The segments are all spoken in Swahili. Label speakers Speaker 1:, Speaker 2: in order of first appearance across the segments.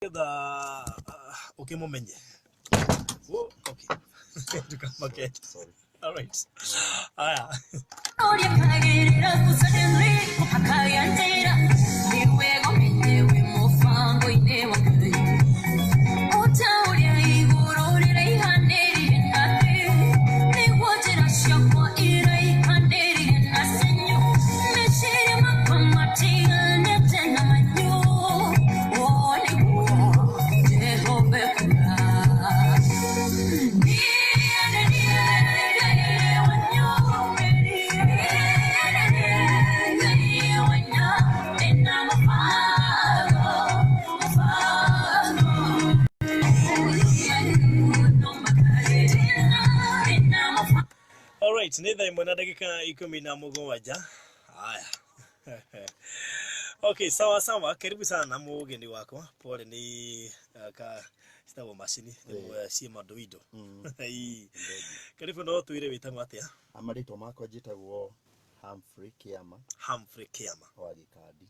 Speaker 1: nigetha ukimumenye. Oh, okay. Okay. Sorry. All right. Aya. Alright, ni thaa 1 na dakika 17. Haya. Okay, sawa. Karibu sana mugeni wako. Pole ni sitawo machine si madoido. Karibu no tuire witangwa atia.
Speaker 2: Amarito makwa jitagwo Humprey Kiama.
Speaker 1: Humprey Kiama.
Speaker 2: Wa gikadi.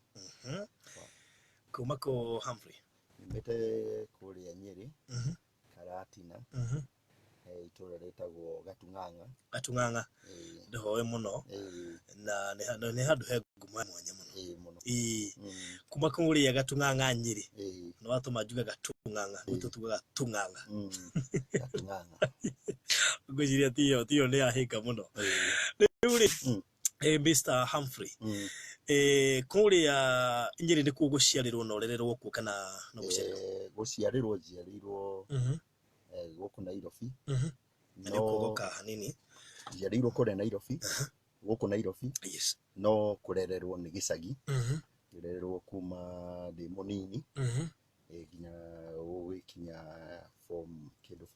Speaker 1: Kumako Humprey.
Speaker 2: Nimete kuria Nyeri. Karatina. Itura retagwo Gatung'ang'a. Ndohoe muno. Na ne handu he ngumwa mwanya muno. Kuma kuria Gatung'ang'a Nyeri. No watuma juga Gatung'ang'a. Gututuga Gatung'ang'a. Gatung'ang'a.
Speaker 1: Ngwiria tio ne ahika muno. Uri Mr. Humprey. Kuria Nyeri ni kuguciarirwo no rererwo ku kana no
Speaker 2: guciarirwo jiarirwo goku Nairobi.
Speaker 1: No kugoka hanini.
Speaker 2: Jiarirwo kure Nairobi. Goku Nairobi.
Speaker 1: Yes.
Speaker 2: No kurererwo ni gicagi. Kurererwo kuma ndi munini. Ginya wikinya form 2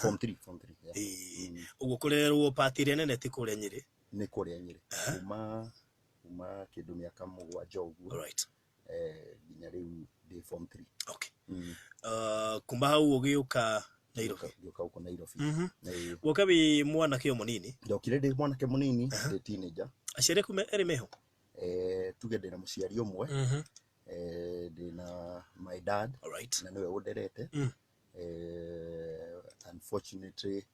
Speaker 2: form 3.
Speaker 1: Ugo kurererwo patire nene ti kure Nyeri.
Speaker 2: Ni kure Nyeri. Kuma kindu miaka 7 uguo.
Speaker 1: Right.
Speaker 2: Ginya riu ndi form 3.
Speaker 1: Okay. Kumba hau ugiuka Nairobi.
Speaker 2: Ngiuka uko Nairobi.
Speaker 1: Wakabi mwana kio munini.
Speaker 2: Ndokire ndi mwana ke munini, ndi teenager.
Speaker 1: Acere kuma eri meho.
Speaker 2: Tugende na muciari umwe. Ndina my dad.
Speaker 1: All right.
Speaker 2: Na niwe underete. Unfortunately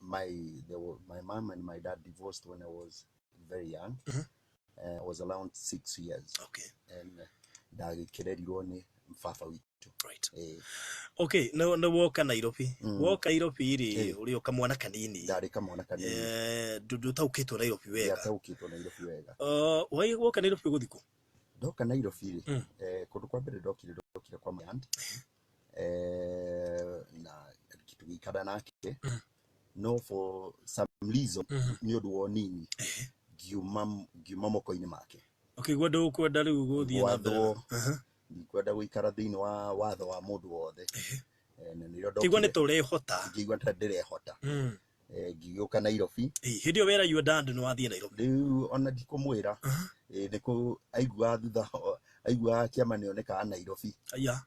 Speaker 2: my mom and my dad divorced when I was very young. I was around 6 years.
Speaker 1: Okay.
Speaker 2: And ndagikirerirwo ni mfafa witu.
Speaker 1: Right. Okay, no woka Nairobi. Woka Nairobi iri uri okamwana kanini.
Speaker 2: Ndari kamwana kanini.
Speaker 1: Dudu taukitwo Nairobi wega.
Speaker 2: Ya taukitwo Nairobi wega.
Speaker 1: Wai woka Nairobi guthiko.
Speaker 2: Ndoka Nairobi iri. Kundu kwa mbere ndokire kwa my aunt. Na kitu gikada nake. No, for some reason ni undu wonini. Giuma moko-ini make.
Speaker 1: Okay, gwenda ukwenda riu guthie na mbere.
Speaker 2: Ndikwenda guikara thiini wa watho wa mundu wothe. Na nirio ndokire.
Speaker 1: Kigwa ni turehota.
Speaker 2: Ngigwa ndirehota. Ngiuka Nairobi.
Speaker 1: Hindi wera you dad no wathie Nairobi.
Speaker 2: Riu ona ndikumwira. Niku aigua thutha aigua Kiama nioneka Nairobi.
Speaker 1: Aya.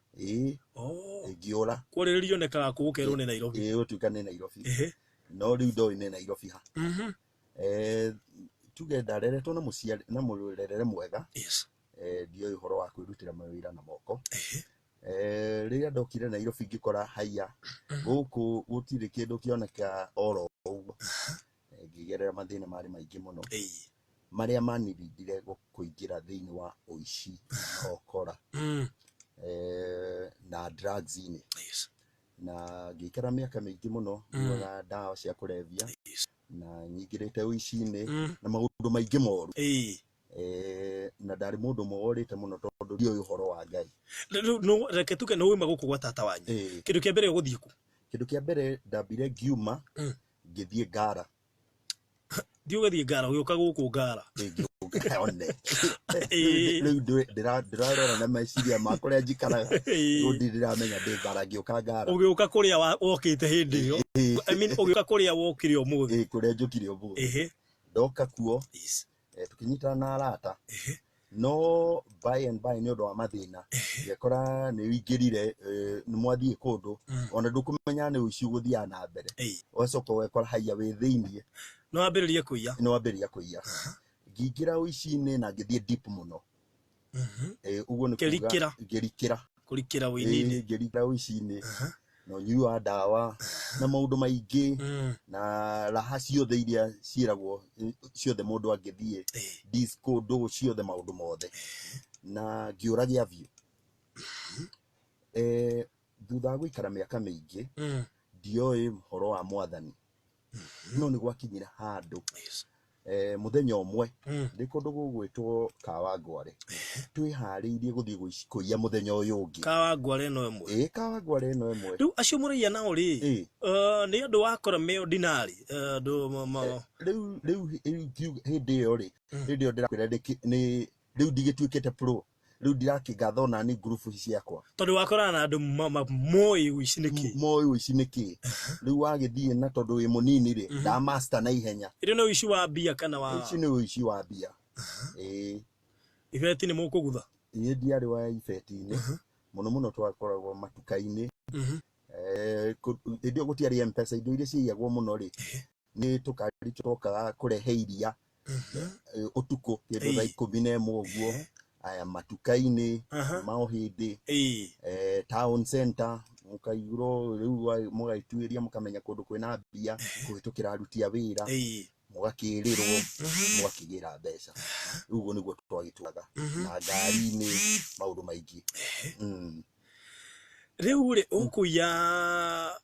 Speaker 2: Ngiura.
Speaker 1: Kwaririo neka kugukerwo ni Nairobi.
Speaker 2: Utuika ni Nairobi. No riu ndoi ni Nairobi ha. Tugenda reretwo na muciari na murerere mwega.
Speaker 1: Yes.
Speaker 2: Dio ihoro wa kwirutira mawira na moko. Riria ndokire Nairobi ngikora haya guku gutire kindu kioneka oro uguo. Ngigerera mathina mari maingi muno. Maria manirindire kuingira thiini wa uici okora. Na drugs ini. Yes. Na ngikara miaka mingi muno ngora dawa cia kurevia. Na nyingirite uici-ini na maundu maingi moru. Na ndari mundu morite muno tondu dio uhoro wa Ngai.
Speaker 1: No reke tuke no wima guku gwa tata wanyu. Kindu kia mbere guthie ku.
Speaker 2: Kindu kia mbere ndambire ngiuma ngithie Ngara.
Speaker 1: Dio gathie Ngara uyoka guku Ngara.
Speaker 2: One. Ndirarora na meciria makuria njikaraga. Undi ndiramenya ndi Ngara ngioka Ngara.
Speaker 1: Ugiuka kuria wokite hindi iyo. I mean ugiuka kuria wokire umuthi.
Speaker 2: Kuria njukire umuthi. Ndoka kuo.
Speaker 1: Yes.
Speaker 2: Tukinyitana na arata. No by and by ni undu wa mathina. Ngekora ni wingirire ni mwathie kundu ona ndukumenya ni uici guthia na mbere. Wacoka wekora haya wi thiini.
Speaker 1: No ambiririe kuiya.
Speaker 2: No ambiriria kuiya. Ngingira uici-ini na ngithie deep muno. Uguo ni
Speaker 1: kuga
Speaker 2: ngirikira
Speaker 1: kurikira wini
Speaker 2: ngirikira uici-ini no nyua ndawa na maundu maingi na raha ciothe iria ciiragwo ciothe mundu angithie disco ndo ciothe maundu mothe na ngiuragia biu thutha wa guikara miaka mingi ndioi horo wa mwathani no ni gwakinyira handu muthenya umwe ndi kundu gugwitwo Kawangware twihariirie guthie kuia muthenya uyu ungi
Speaker 1: Kawangware no imwe
Speaker 2: Kawangware no imwe
Speaker 1: riu acio muraia nao ri ni andu wakora me ordinary
Speaker 2: riu hindi iyo ri hindi iyo ndirakwira ni riu ndigituikite pro riu ndirakinga thona ni group ciakwa
Speaker 1: tondu wakorana na andu moi uici niki
Speaker 2: riu wagithie na tondu wi munini ri nda master na ihenya
Speaker 1: iri no uici wa bia kana wa
Speaker 2: ici ni uici wa bia
Speaker 1: ibeti ni mukugutha
Speaker 2: ndiari wa ibeti-ini muno twakoragwo matuka-ini ndio gutiari M-Pesa indo iria ciiyagwo muno ri ni tukari turokaga kurehe iria utuku kindu thaa 11 uguo aya matuka-ini mao hindi town center mukaiguro riu mugaituiria mukamenya kundu kwina mbia kuhitukira aruti a wira mugakirirwo mugakigira mbeca uguo niguo twagitwaga na ngari-ini maundu maingi
Speaker 1: riu ri ukuya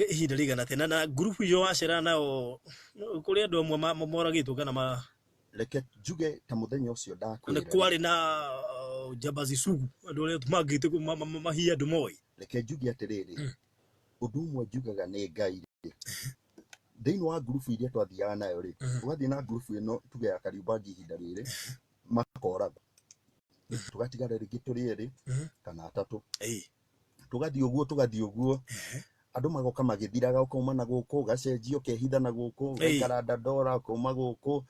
Speaker 1: ihinda rigana tena na group yo wacera nao kuri andu amwe moragitwo kana
Speaker 2: reke njuge ta muthenya ucio ndakwira
Speaker 1: ni kwari na jambazi sugu andu aria tumangite mahia andu moi
Speaker 2: reke njuge atiriri undu umwe njugaga ni Ngai thiini wa group iria twathiaga nayo ri twathie na group ino tuge ya Kariubangi ihinda riri makoraga tugatigara ringi turi eri kana atatu tugathie uguo andu magoka magithiraga ukauma na guku ugacenjio ukehitha na guku ugaikara Dandora ukauma guku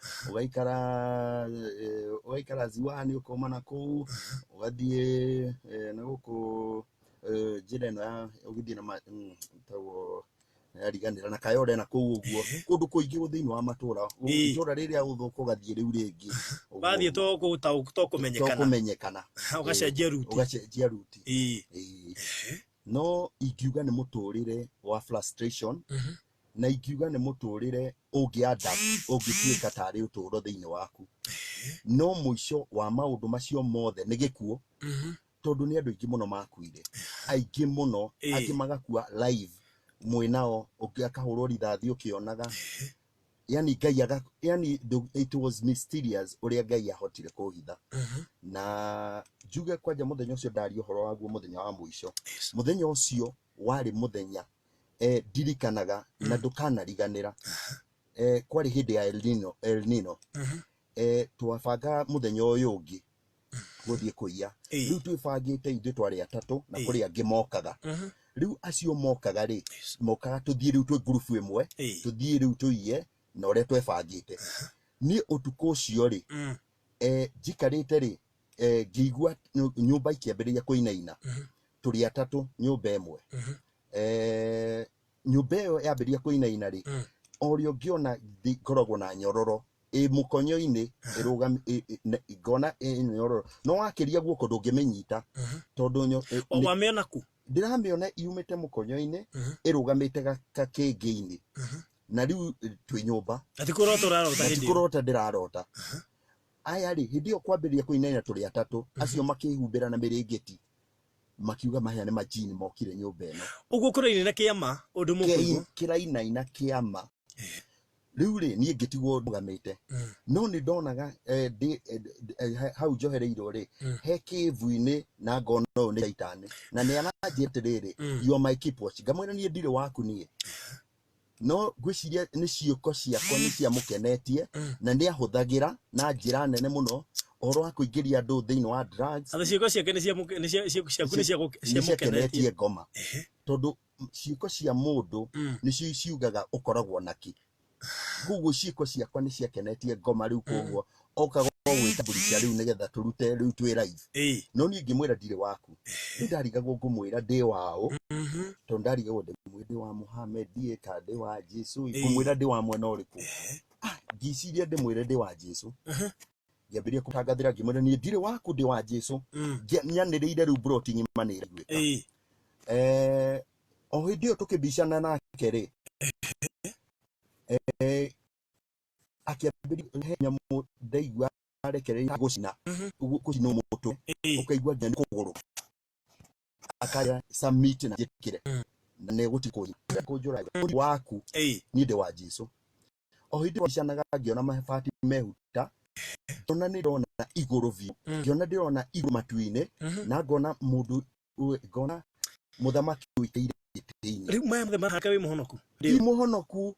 Speaker 2: ugaikara Ziwani ukauma na kuu ugathie na guku njira ino ya ugithie na tawo yariganira na Kayole na kuu uguo kundu kuingi thiini wa matura itura riria uthuka ugathie riu ringi
Speaker 1: bathie to kumenyekana
Speaker 2: ugacenjia ruti no ingiuga ni muturire wa frustration na ingiuga ni muturire ungituika tari uturo thiini waku no muico wa maundu macio mothe ni gikuo tondu ni andu aingi muno makuire aingi muno angi magakua live mwinao ukihurwo rithathi ukionaga yani it was mysterious uria Ngai ahotire kuhitha na njuge kwanja muthenya ucio ndari uhoro waguo muthenya wa muico muthenya ucio wari muthenya ndirikanaga na ndukanariganira kwari hindi ya El Nino twabanga muthenya uyu ungi guthie kuia riu twibangite ithuĩ twari atatu na kuri angi mokaga riu acio mokaga ri mokaga tuthie riu twi group imwe tuthie riu tuiye na uria twebangite ni utuku ucio ri njikarite ri ngĩigua nyumba ikiambĩrĩria kũinaina turi atatu nyumba ĩmwe nyumba ĩyo yambĩrĩria kũinaina ri orio ngiona ngoragwo na nyororo mukonyo-ini ngona nyororo no wakiria guoko ndũngĩmĩnyita tondu
Speaker 1: wamiona ku
Speaker 2: ndiramiona yumite mukonyo-ini irugamite gakĩngĩ-ini na riu twi nyumba atikurota ndirarota aya ri hindi yo kwambĩrĩria kũinaina turi atatu acio makihumbĩra na mĩrĩngĩti makiuga maya ni majini mokire nyumba ĩno
Speaker 1: uguo kũraina Kiama undu mũkũigua
Speaker 2: kĩrainaina Kiama riu ri niĩ ngĩtigwo ndũgamĩte no nĩ ndonaga hau njohereirwo ri he kĩvu-inĩ na ngona ũyũ nĩ Shaitani na nĩ ananjĩra atĩrĩrĩ you are my keep watch ngamwĩra niĩ ndirĩ waku niĩ no ngwĩciria nĩ ciĩko ciakwa nĩ ciamũkenetie na nĩ ahũthagĩra na njĩra nene mũno ũhoro wa kũingĩria andũ thĩinĩ wa drugs
Speaker 1: ciĩko ciake nĩ
Speaker 2: ciakenetie ngoma tondu ciĩko cia mũndũ nĩcio ciugaga ũkoragwo naki koguo ciĩko ciakwa nĩ ciakenetie ngoma riu koguo okaga gwĩtamburisha riu nĩgetha tũrute riu twĩ live no niĩ ngĩmwĩra ndirĩ waku nĩ ndarigagwo ngũmwĩra ndĩ waũ tondu ndarigagwo ndĩ wa Muhammad ndiĩ ka ndĩ wa Jesu ngũmwĩra ndĩ wa mwena ũrĩkũ ngĩciria ndĩmwĩre ndĩ wa Jesu ngiambiria kutangathira ngimwira ni ndire waku ndi wa Jesu nyaniriire riu broti nyimanire gwika o hindi yo tukibicana nake ri akiambiria nyamu ndaigua arekereire gucina mutwe ukaigua ndani kuguru akaya submit na jikire na ne gutiko kujura waku ni ndi wa Jesu o hindi bicanaga ngiona mabati mehuta ona ndirona iguru vi ngiona ndirona iguru matuine na ngona mundu ngona muthamaki uiteire gitiini
Speaker 1: riu muthamaki wi muhonoku
Speaker 2: ndi muhonoku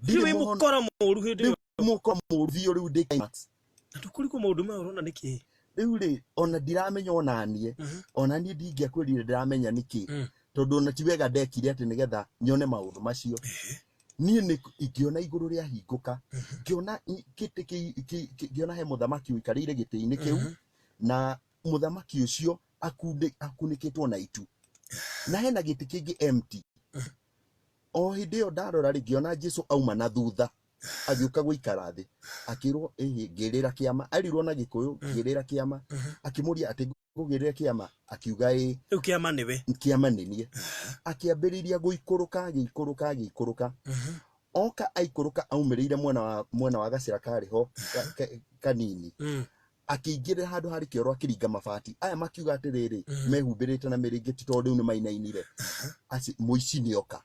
Speaker 1: ndi mukora muru hindi
Speaker 2: mukora muru vi riu ndi climax
Speaker 1: atukuri ko maundu ma urona niki
Speaker 2: riu ri ona ndiramenya ona nie ona ni ndingia kwirire ndiramenya niki tondu ona tiwega ndekire ati nigetha nyone maundu macio nie ni ikiona iguru ria hinguka ngiona giti ngiona he muthamaki uikarire giti-ini kiu na muthamaki ucio akunikitwo na itu na hena giti kingi empty o hindi yo ndarora ri ngiona Jesu auma na thutha agiuka guikara thi akirwo ngirira Kiama arirwo na Gikuyu ngirira Kiama akimuria ati ngugirira Kiama akiuga
Speaker 1: riu Kiama niwe
Speaker 2: Kiama ni nie akiambiriria guikuruka oka aikuruka aumirire mwena wa gacira kari ho kanini akingirira handu hari kioro akiringa mabati aya makiuga atiriri mehumbirite na miringiti tondu ni mainainire asi muici ni oka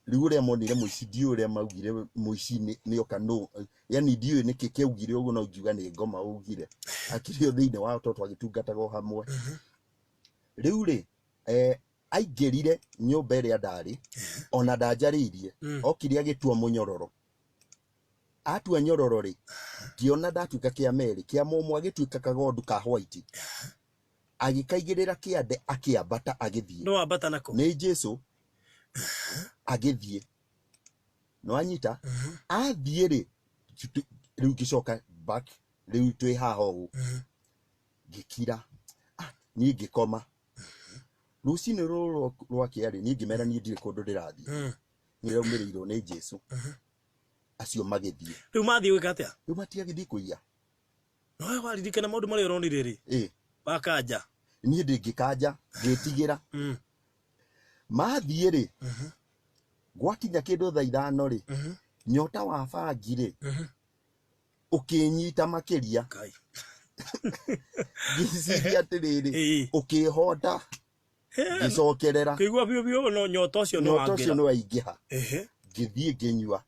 Speaker 2: riu ria monire muici ndiuria maugire muici ni oka no yani ndiu ni kikiugire uguo no ngiuga ni ngoma ugire akirio thiine wa toto agitungataga hamwe riu ri aingirire nyumba iria ndari ona ndanjariirie okire agitua munyororo atua nyororo ri ngiona ndatuika kia meri kia mumu agituika kagondu ka white agikaigirira kiande akiambata agithie
Speaker 1: no ambata nako
Speaker 2: ni Jesu agithie no anyita athie ri riu gicoka back riu twi haha ugu gikira ni ngikoma rucini ruru rwa kiari ni ngimera ni ndire kundu ndirathie ni raumirirwo ni Jesu acio magithie
Speaker 1: riu mathie gwika atia
Speaker 2: riu matiagithie kuiya
Speaker 1: no waririkana maundu mari uronire ri wakanja
Speaker 2: ni ndingikanja ngitigira mathie ri gwakinya kindu thaa 5 ri nyota wa bangi ri ukinyita makiria giciria atiriri ukihonda gicokerera
Speaker 1: kigwa bio no nyota ucio no
Speaker 2: waingiha ngithie nginyua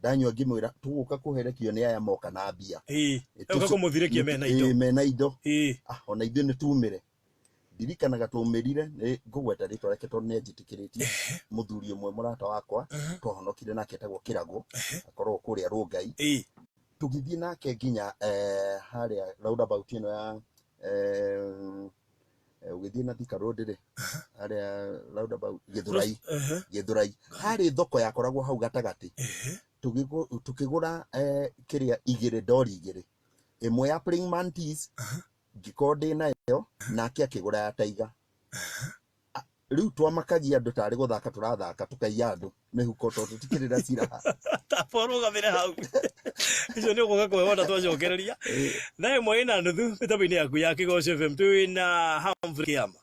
Speaker 2: ndanyua ngimwira tuguka kuherekio ni aya moka na mbia
Speaker 1: uka kumuthirekia mena indo
Speaker 2: ona ithuĩ nĩ tumire ndirikanaga tumirire nĩ ngũgweta rĩtwa rĩake tondũ nĩ njĩtĩkĩrĩtie mũthuri ũmwe mũrata wakwa twahonokire nake etagwo Kĩrago akorwo kũrĩa Rũngai tũgĩthiĩ nake nginya harĩa roundabout ĩno ya ugithie na Thika Road ri harĩa roundabout Githurai harĩ thoko yakoragwo hau gatagati tukigura kiria $2 imwe ya plain mantis ngikode nayo nake akigura ya Tiger riu twamakagia andu tari guthaka turathaka tukaiya andu mihuko to tutikirira cira
Speaker 1: taporoga vile hau icio ni ugoka kwona twacokereria na imwe ina nuthu mitabu-ini yaku ya Kigoco FM twina Humprey Kiama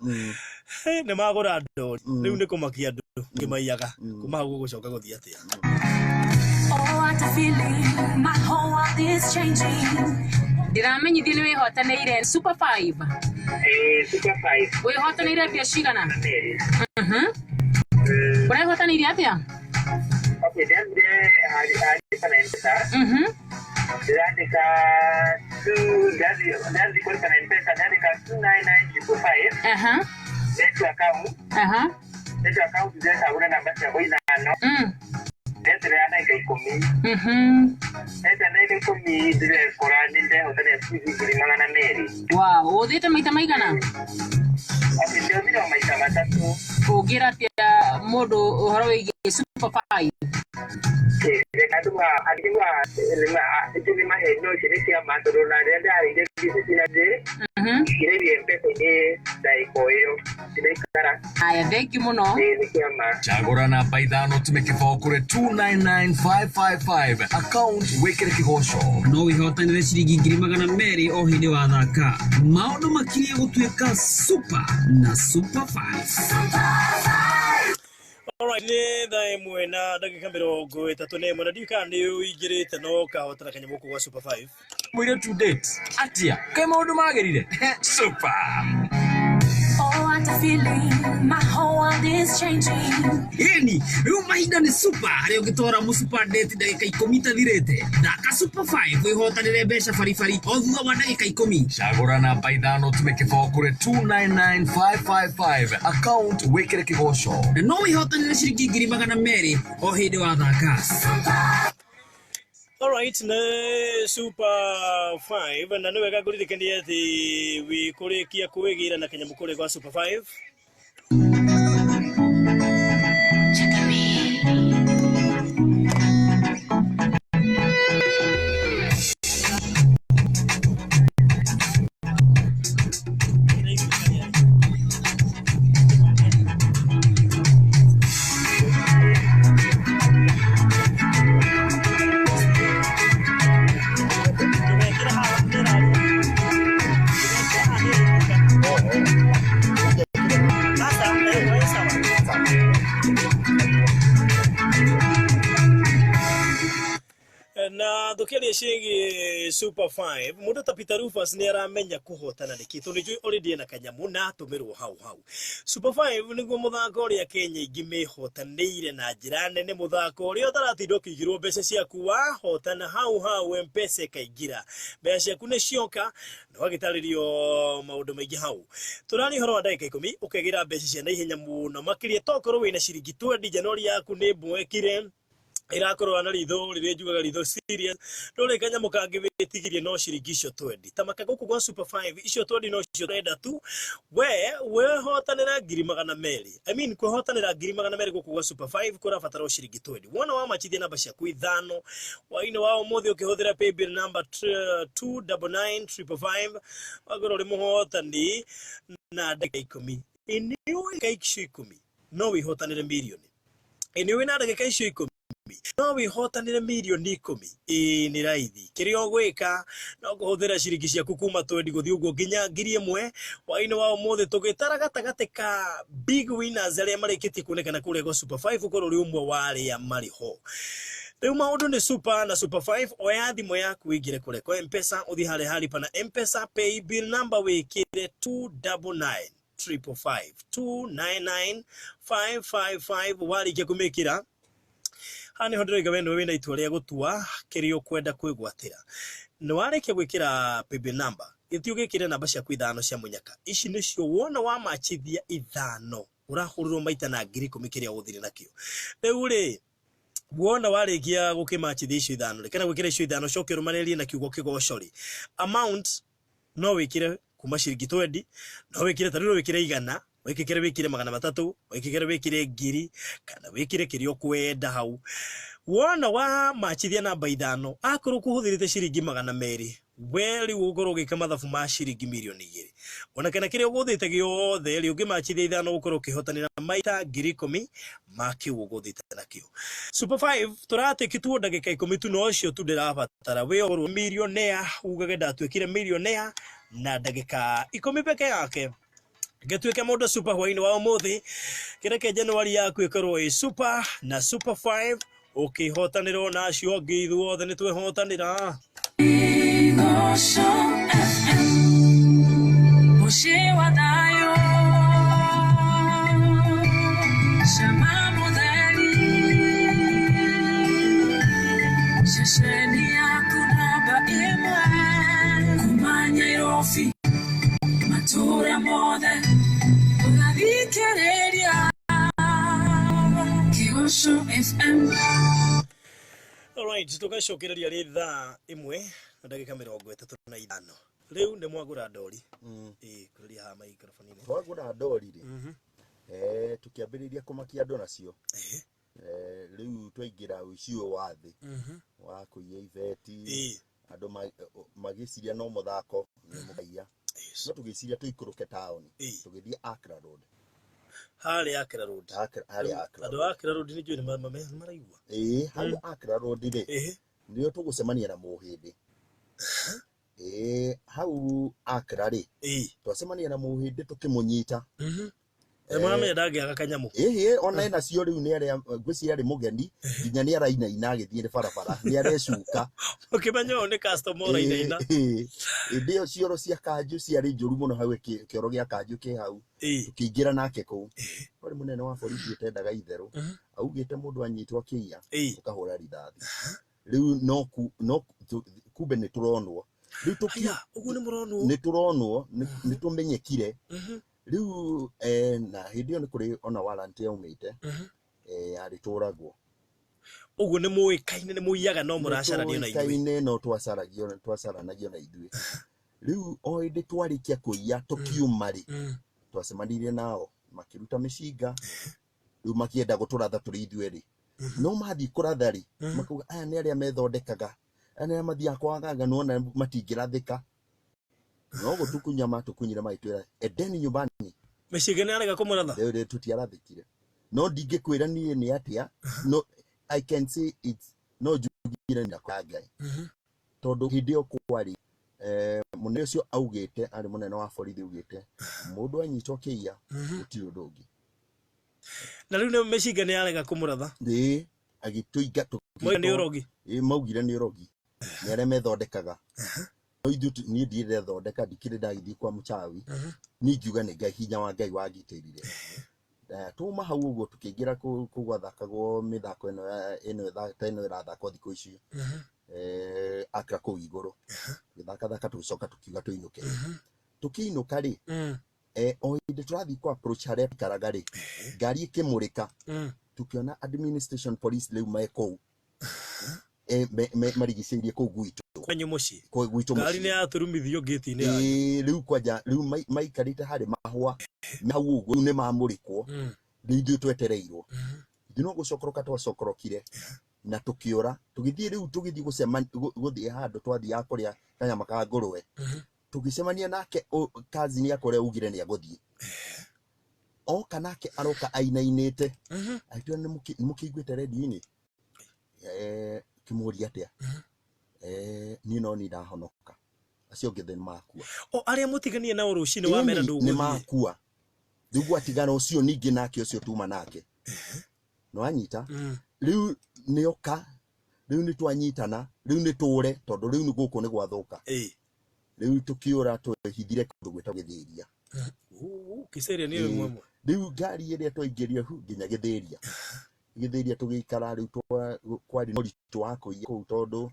Speaker 1: ni magura ndori riu ni kumakia andu ngimaiyaga kuma hau gucoka guthia atia.
Speaker 3: Oh, what a feeling, my whole world is changing. Ndiramenyithio ni wihotaneire Super 5.
Speaker 4: Super 5.
Speaker 3: Wihotaneire pia cigana? Wihotaneire atia?
Speaker 4: Okay, then hari kana mpesa. Ndandika kwa kana mpesa ndandika 29955. Next account. Next account ndio sabuna namba ya boina no. Desde ana ikaikomi. Desde ana ikaikomi dire korani ndio hoteli sizi kulimangana meri.
Speaker 3: Wow, udhite maita maigana?
Speaker 4: Okay, ndio ndio maita matatu.
Speaker 3: Ugira pia modo uhoro wigi super 5
Speaker 4: aduma lima heno chini matoro na ari
Speaker 3: thank you muno
Speaker 5: chagura na paidano tumeke fokure 299555 account wekere kigosho
Speaker 6: no wihotanire ciringi 200 o hindi wa thaka maundu makirie gutuika super na super 5.
Speaker 1: Alright, ni dai mwena dakika mirongo itatu ne mwena dika ni uigirite no kahotana kanyamuko kwa super 5
Speaker 5: mwire to date atia kai maundu magerire super.
Speaker 3: Oh, what a feeling, my whole world is changing.
Speaker 6: Eni, riu mahinda ni super, haria ugitora mu super date ndagika 10 tathirite. Thaka super 5 wihotanire mbeca baribari o thutha wa ndagika 10.
Speaker 5: Chagura na paidano tumeke fokure 299555 account wekere kigosho
Speaker 6: no wihotanire ciringi 200 o hindi wa thaka.
Speaker 1: Alright, na super 5 na niwe gakuririkania ati wikurikia kuwigira na kanyamukure kwa super 5. Na dokeria shigi super 5 mundu ta Peter Rufus ni aramenya kuhotana niki tondu ju already na kanyamu na tumirwo hau super 5 niguo muthako ria Kenya ingime hotanire na njira nene muthako ria utaratindo kigirwo mbeca ciaku wa hotana hau mpesa kaigira mbeca ciaku ni cioka na wagitaririo maundu maingi hau turani horo wa ndagika 10 ukegira mbeca cia na ihenya muno makiria tokorwo wina ciringi 20 Januari yaku ni mwekire irakorwa na ritho rire njugaga ritho serious ndore kanyamu kangi witigirie no ciringi icio 20 tamaka guku kwa super 5 icio 20 no cio renda tu we hotanira 200 I mean kuhotanira 200 guku kwa super 5 kura fatara ciringi 20 wona wa machithia namba cia kuithano waine wao muthi ukihuthira paybill number 299555 wagoro ri muhotani na dakika 10 iniwe kaikisho 10 no wihotanire milioni iniwe na dakika icio 10 no wihotanire milioni 10 ni raithi kirio gwika no kuhuthira ciringi ciaku kuma 20 guthi uguo nginya 1000 waine wao mothe tugitara gatagate ka big winners aria marikiti kuonekana kule go super 5 ukoro ri umwe wari amariho riu maundu ni super na super 5 oya thimo yaku wigire kule kwa mpesa uthi hali pana mpesa pay bill number wikire 299 555 299 555 wari kumekira hani hodrega wendo wina itua ria gutua kirio kwenda kwigwatira no wareke gwikira paybill number ithiu gikire namba cia kuithano cia munyaka ici nicio wona wa machithia ithano urahuriro maita na 10,000 kiria uthire nakio riu ri wona warikia gukimachithia icio ithano kana gwikira icio ithano coke rumanerie na kiugo kigocori amount no wikire kuma ciringi 20 no wikire tariro wikire igana wikikere wikire 300 wikikere wikire 1000 kana wikire kirio kwenda hau wona wa machithia namba ithano akoro kuhuthirite ciringi 200 weli ugoro gika mathabu ma ciringi milioni 2 ona kana kirio guthite giothe ri ungimachithia ithano ukoro kihotanira maita 10,000 maki uguthite nakio super 5 turate kituo ndagika 10 tu no cio tu ndirabatara we oro millionaire ugage ndatwekire millionaire na ndagika 10 peke yake getuike mundu super hwaini wa umuthi kireke Januari yaku ikorwo i super na super 5 ukihotanirwo na cio ngithu othe ni twehotanira
Speaker 3: Mushiwa dayo Shama modeli Shasheni yaku naba imwe Kumanya irofi Matura mode Unadikereria Kigosho FM.
Speaker 1: Alright, tukashokereria ri thaa imwe na ndagika 35 riu ni mwagura ndori kuria ha microphone ni
Speaker 2: mwagura ndori ri tukiambiriria kumakia andu nacio riu twaingira ucio wa thi wa kuiya iveti andu magiciria no muthako ni mukaiya no tugiciria tuikuruke town tugithie Accra Road
Speaker 1: hali Accra Road andu Accra Road ni juu maraigua
Speaker 2: hau Accra Road ri ndio tugucemania na muhindi hau Accra ri twacemania na muhindi tukimunyita
Speaker 1: mama ndage agakanyamu
Speaker 2: ona ena cio riu ni aria ngwiciria ari mugeni nginya ni araina ina agithie barabara ni arecuka
Speaker 1: ukimenyo ni customer ina ina
Speaker 2: ndio cioro cia kanju ciari njuru muno hau kioro gia kanju ki hau tukiingira nake ku ori munene wa borithi utendaga itheru augite mundu anyitwo kiia ukahura rithathi riu no kumbe ni turonwo riu tukia
Speaker 1: ugu ni muronwo
Speaker 2: ni turonwo ni tumenyekire riu na hindio ni kuri ona warrant yaumite ari turagwo
Speaker 1: ugu ni muikaine ni muiyaga no muracarania na ithuĩ
Speaker 2: kaine no twacaranagio na ithuĩ riu o hindi twarikia kuiya tukiumari twacemanirie nao makiruta micinga riu makienda guturatha turi ithuĩ ri no mathi kuratha ri makuga aya ni aria methondekaga aya mathia kwagaga nona matingirathika no gutukunyama tukunyire maitwira edeni nyumbani
Speaker 1: micinga ni arega kumuratha
Speaker 2: rĩu tutiarathikire no ndingikwira nie ni atia no I can say it's no jugire na kwa Ngai tondu hindi o kwari munene ucio augite ari munene wa borithi augite mundu anyitwo kiia uti undu ungi
Speaker 1: na riu ni micinga ni arega kumuratha
Speaker 2: agituiga
Speaker 1: ni urogi
Speaker 2: maugire ni urogi ni aria methondekaga no ithu ni ndire thondeka ndikire ndagithii kwa muchawi ni ngiuga ni Ngai hinya wa Ngai wagitirire tuma hau uguo tukiingira kugwathakagwo mithako ino irathakwo thiku icio Accra kuu iguru githaka tucoka tukiuga tuinuke tukiinuka ri o hindi turathi kwa approach haria karaga ri ngari ikimurika tukiona administration police riu meko marigiceirie kuu gwitu
Speaker 1: kwenye muci
Speaker 2: gwitu
Speaker 1: ngari ni yaturumithio gate-ini ya
Speaker 2: riu kwanja riu maikarite hari mahwa hau uguo ni mamurikwo riu twetereirwo no gucokoroka twacokorokire na tukiora tugithie riu tugithie guthie handu twathia kuria kanyama ka ngurwe tugicemania nake kazi ni akore ugire ni aguthie o kanake aroka ainainite aitwa ni mukiguite redio-ini kimuria atia ni no ni ndahonoka acio ngithe ni makua
Speaker 1: aria mutiganie na urucini wa mera ndugu
Speaker 2: ni makua ndugu atigana ucio ningi nake ucio tuma nake no anyita riu ni oka riu ni twanyitana riu ni ture tondu riu ni guku ni gwathuka riu tukiura twihithire kundu gwita githiria
Speaker 1: kiseria ni mwemwe
Speaker 2: riu ngari iria twaingiria nginya githiria tugikara riu kwari no ritu wako iya ku tondu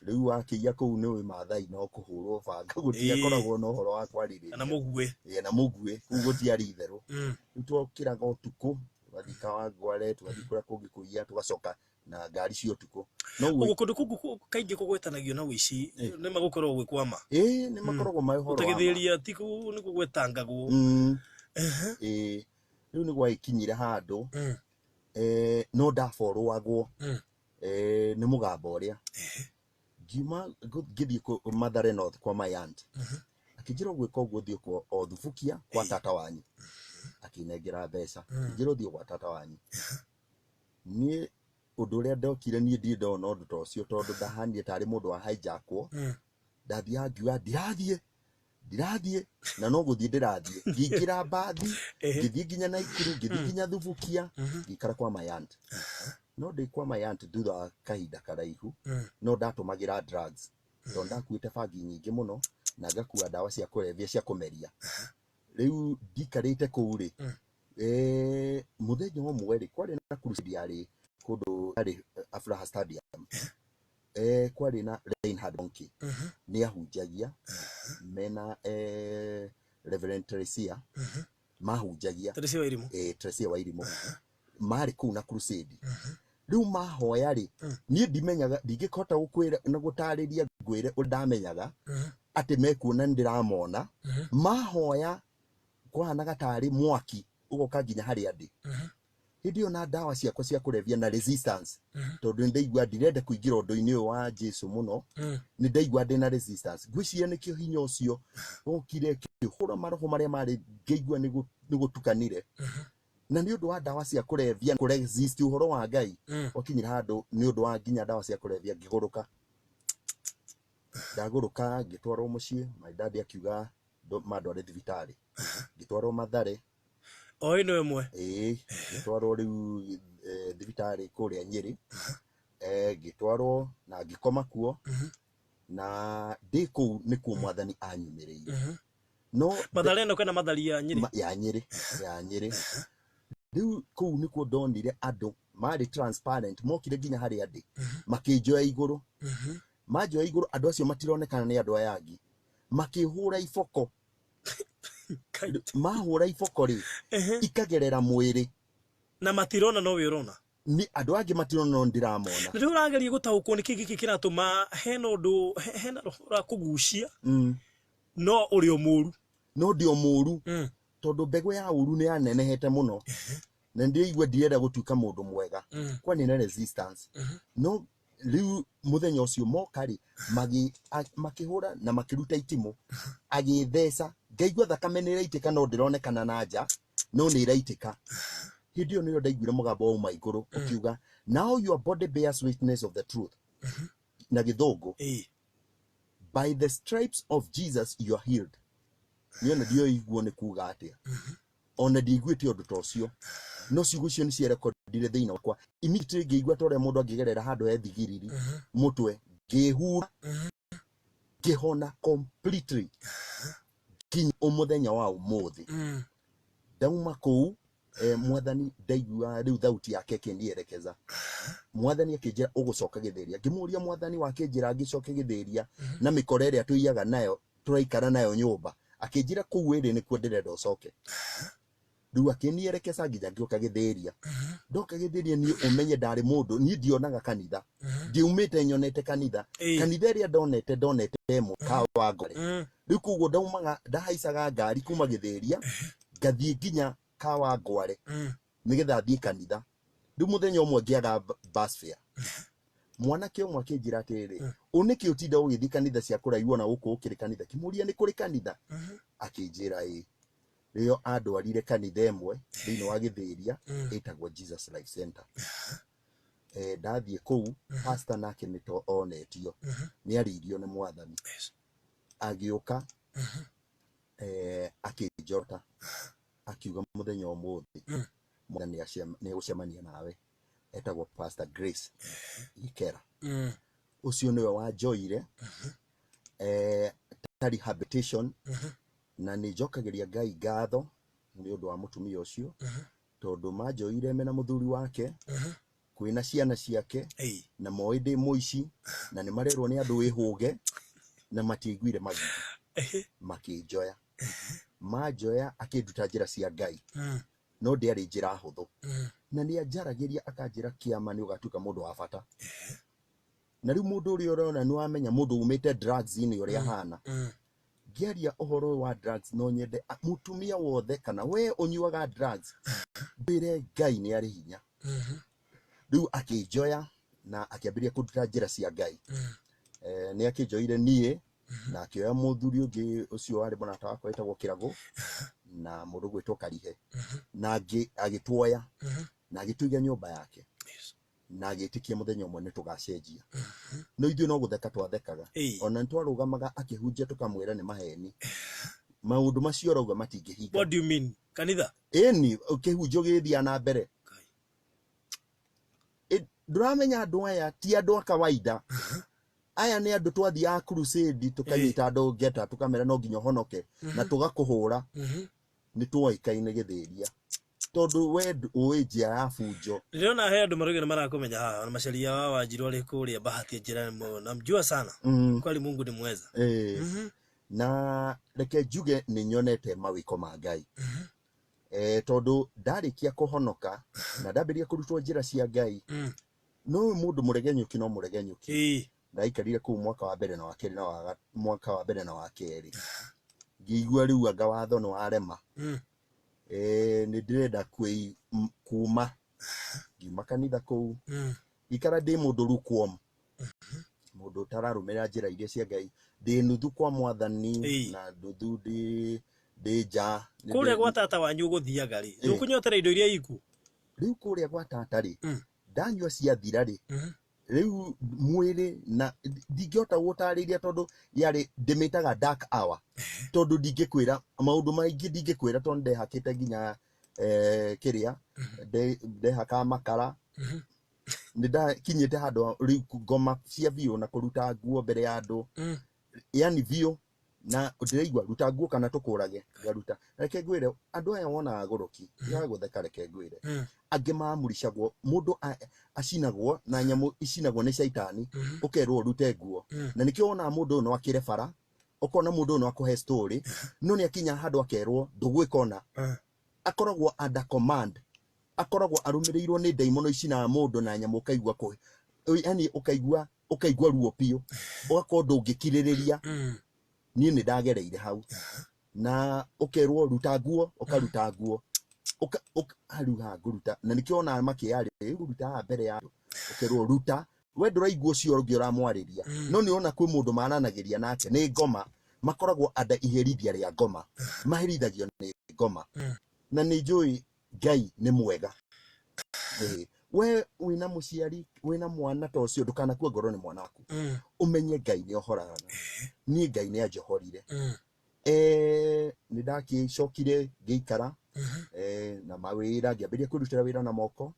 Speaker 2: riu wakiya ku ni wi mathai no kuhurwo banga gutia koragwo no horo wa kwaririria
Speaker 1: na mugue
Speaker 2: na mugue gutiari itheru riu twokiraga utuku twathika wa gware twathikura kungi kuiya tugacoka na ngari cio tuko
Speaker 1: no ugu kundu kungu kaingi kugwetanagio na wici ni magukorwo gwikwama
Speaker 2: ni makoragwo mai horo
Speaker 1: utagithiria tiku ni kugwetangagwo
Speaker 2: riu ni gwaikinyire handu no ndaforwagwo ni mugamba uria ngima ngithie ku Mathare North kwa my aunt akijira gwika uguo thio kwa Othubukia kwa tata wanyu akinengera mbeca njiro thio kwa tata wanyu ni undu uria ndokire ni ndi ndona undu ta ucio tondu ndahanie tari mundu wa hijackwo ndathia ngiuga ndirathie na no guthie ndirathie ngingira mbathi ngithie nginya Naikuru ngithie nginya Thubukia ngikara kwa my aunt no ndi kwa my aunt thutha wa kahinda karaihu no ndatumagira drugs tondu ndakuite bangi nyingi muno na ngakua ndawa cia kulevya cia kumeria riu ndikarite kuu ri muthenya umwe ri kwari na crusade yari kundu ari Afraha Stadium kwari na Reinhard Bonke ni ahunjagia mena Reverend Teresia mahunjagia Teresia wa Irimu mari kuu na crusade riu mahoya ri ni ndimenyaga ndingikota gukwira na gutariria ngwire undamenyaga ati mekuona ndiramona mahoya kwana gatari mwaki ugoka nginya haria ndi hindi ona ndawa ciakwa cia kurevia na resistance tondu ndaigua ndirenda kuingira undu-ini uyu wa Jesu muno ni ndaigua ndina resistance ngwiciria nikio hinya ucio okire kihura maroho maria mari ngeigua ni gutukanire na ni undu wa ndawa cia kurevia kuresist uhoro wa Ngai okinyira handu ni undu wa nginya ndawa cia kurevia ngiguruka ndaguruka ngitwarwo mucii my dad akiuga mandware thibitari ngitwarwo Mathare
Speaker 1: oi no emwe
Speaker 2: ngitwarwo riu thibitari kuria Nyeri ngitwarwo na ngikoma kuo na ndiko nikuo mwathani anyumireire no
Speaker 1: Mathare no kana Mathari ya Nyeri
Speaker 2: ya Nyeri riu kuu nikuo ndonire andu mari transparent mokire nginya haria ndi makinjoya iguru majoya iguru andu acio matironekana ni andu aya angi makihura ifoko mahura ifoko ri ikagerera mwiri
Speaker 1: na matirona no wirona
Speaker 2: ni andu angi matirona no ndiramona
Speaker 1: ndio urageria gutaukwo ni kiki kiratuma hena undu hena ra kugucia no uri omuru
Speaker 2: no ndio muru tondu mbegu ya uru ni anenehete muno na ndirigwa ndirenda gutuika mundu mwega kwani na resistance no riu muthenya ucio mokari makihura na makiruta itimu agithesa ngaigua thakame ni iraitika no ndironekana na nja no ni iraitika hindi yo niyo ndaiguire mugambo wa iguru ukiuga now your body bears witness of the truth na githungu by the stripes of Jesus you are healed niona ndio iguo ni kuga atia ona ndigwite undu tocio no ciugo cio ni cia recordire thiina wakwa immediately ngeigua tore mundu angigerera handu ethigiriri mutwe ngihura ngihona completely kinya umuthenya wa umuthi ndauma kuu mwathani ndaigua riu thauti yake kindierekeza mwathani akinjira ugucoka githeria ngimuria mwathani wake njira ngicoke githeria na mikore iria tuiyaga nayo turaikara nayo nyumba akinjira kuu iri ni kwenderera ucoke riu akinierekeza nginya ngioka githeria ndoka githeria ni umenye ndari mundu ni ndionaga kanitha ndiumite nyonete kanitha iria ndonete emo kawa ngore riu kuguo ndaumaga ndahaicaga ngari kuma githeria ngathie nginya kawa ngware nigetha thie kanitha riu muthenya umwe ngiaga bus fare mwanake umwe akinjira atiri uniki utinda ugithii kanitha cia kuraiwa na guku ukiri kanitha kimuria ni kuri kanitha akinjira rio andwarire kanitha emwe thiini wa githeria itagwo Jesus Life Center ndathie kuu pastor nake nito onetio ni aririo ni mwathani agiuka akinjota akiuga muthenya umuthi mwathani ni gucemania nawe etagwo Pastor Grace Ikera ucio niwe wanjoire tari habitation na ni jokageria Ngai ngatho ni undu wa mutumia ucio tondu manjoire mena muthuri wake kwina ciana ciake na moi ndi muici na ni marerwo ni andu wihuge na matiguire magi makinjoya majoya akinduta njira cia Ngai no ndiari njira huthu na ni anjaragiria akanjira Kiama ni ugatuka mundu wa bata na riu mundu uri urona ni wamenya mundu umite drugs ni uri ahana ngiaria uhoro wa drugs no nyende mutumia wothe kana we unyuaga drugs mbire Ngai ni ari hinya riu akinjoya na akiambiria kunduta njira cia Ngai ni akinjoire nie na akioya muthuri ungi ucio ari mwana takwa etagwo Kirago na mundu gwitwo Karihe na agitwoya na agituiga nyumba yake na agitikia muthenya umwe ni tugacenjia no ithuĩ no gutheka twathekaga ona ntwarugamaga akihunjia tukamwira ni maheni maundu macio rauga matingĩhinga.
Speaker 1: What do you mean kanitha
Speaker 2: eni ukihunjio githia na mbere ndũramenya andu aya ti andu a kawaida aya ni andu twathia crusade tukanyita andu ngeta tukamera no nginya honoke na tugakuhura ni tuoikaine githeria tondu we uijia ya funjo
Speaker 1: niliona he andu marugire marakomenya haha na macharia wa Wanjiru ari kuria bahati njira namjua sana kweli Mungu ni mweza
Speaker 2: na reke njuge ni nyonete mawiko ma Ngai tondu ndarikia kuhonoka na ndambiria kurutwo njira cia Ngai no mundu muregenyuki no muregenyuki ndaikarire ku mwaka wa mbere na wa keri na mwaka wa mbere na wa keri ngigua riu anga watho no arema nĩ ndĩrenda kuma ngiuma kanitha kũu ikara ndĩ mũndũ lukewarm mũndũ ũtararũmĩrĩra njĩra iria cia Ngai ndĩ nuthu kwa Mwathani na nuthu ndĩ nja
Speaker 1: kũrĩa gwa tata wanyu ũgũthiaga rĩ ndũkũnyotera indo iria iku
Speaker 2: rĩu kũrĩa gwa tata rĩ ndanyua ciathira rĩ rĩu mwĩrĩ na ndingĩhota gũtarĩria tondũ yarĩ ndĩmĩtaga dark hour tondũ ndingĩkwĩra maũndũ maingĩ ndingĩkwĩra tondũ ndehakĩte nginya kĩrĩa ndehaka makara nĩndakinyĩte handũ rĩu ngoma cia biũ na kũruta nguo mbere ya andũ yani biũ na ndĩraigua ruta nguo kana tũkũrage ngaruta reke ngwĩre andũ aya wonaga gũrũki ya gũtheka reke ngwĩre angĩ mamuricagwo mũndũ acinagwo na nyamũ icinagwo nĩ shaitani ũkerwo rute nguo na nĩkĩo wonaga mũndũ no akĩre bara ũkona mũndũ no akũhe story no nĩ akinya handũ akerwo ndũgwĩkona akoragwo under command akoragwo arũmĩrĩirwo nĩ ndaimono icinaga mũndũ na nyamũ ũkaigua yani ũkaigua ruo piũ ũgakorwo ndũngĩkirĩrĩria niĩ nĩ ndagereire hau na ũkerwo ruta nguo ũkaruta nguo aruha ngũruta na nĩkĩo ona makĩarĩ ruta mbere ya ũkerwo ruta we ndũraigua ũcio ũngĩ ũramwarĩria no nĩ ona kwĩ mũndũ mananagĩria nake nĩ ngoma makoragwo anda iherithia rĩa ngoma maherithagio nĩ ngoma na nĩ njũĩ Ngai nĩ mwega we wĩna mũciari wĩna mwana ta ũcio ndũkanakue ngoro nĩ mwana waku ũmenye Ngai nĩ ohoraga niĩ Ngai nĩ anjohorire nĩ ndakĩcokire ngĩikara na mawĩra ngĩambĩrĩria kwĩrutĩra wĩra na moko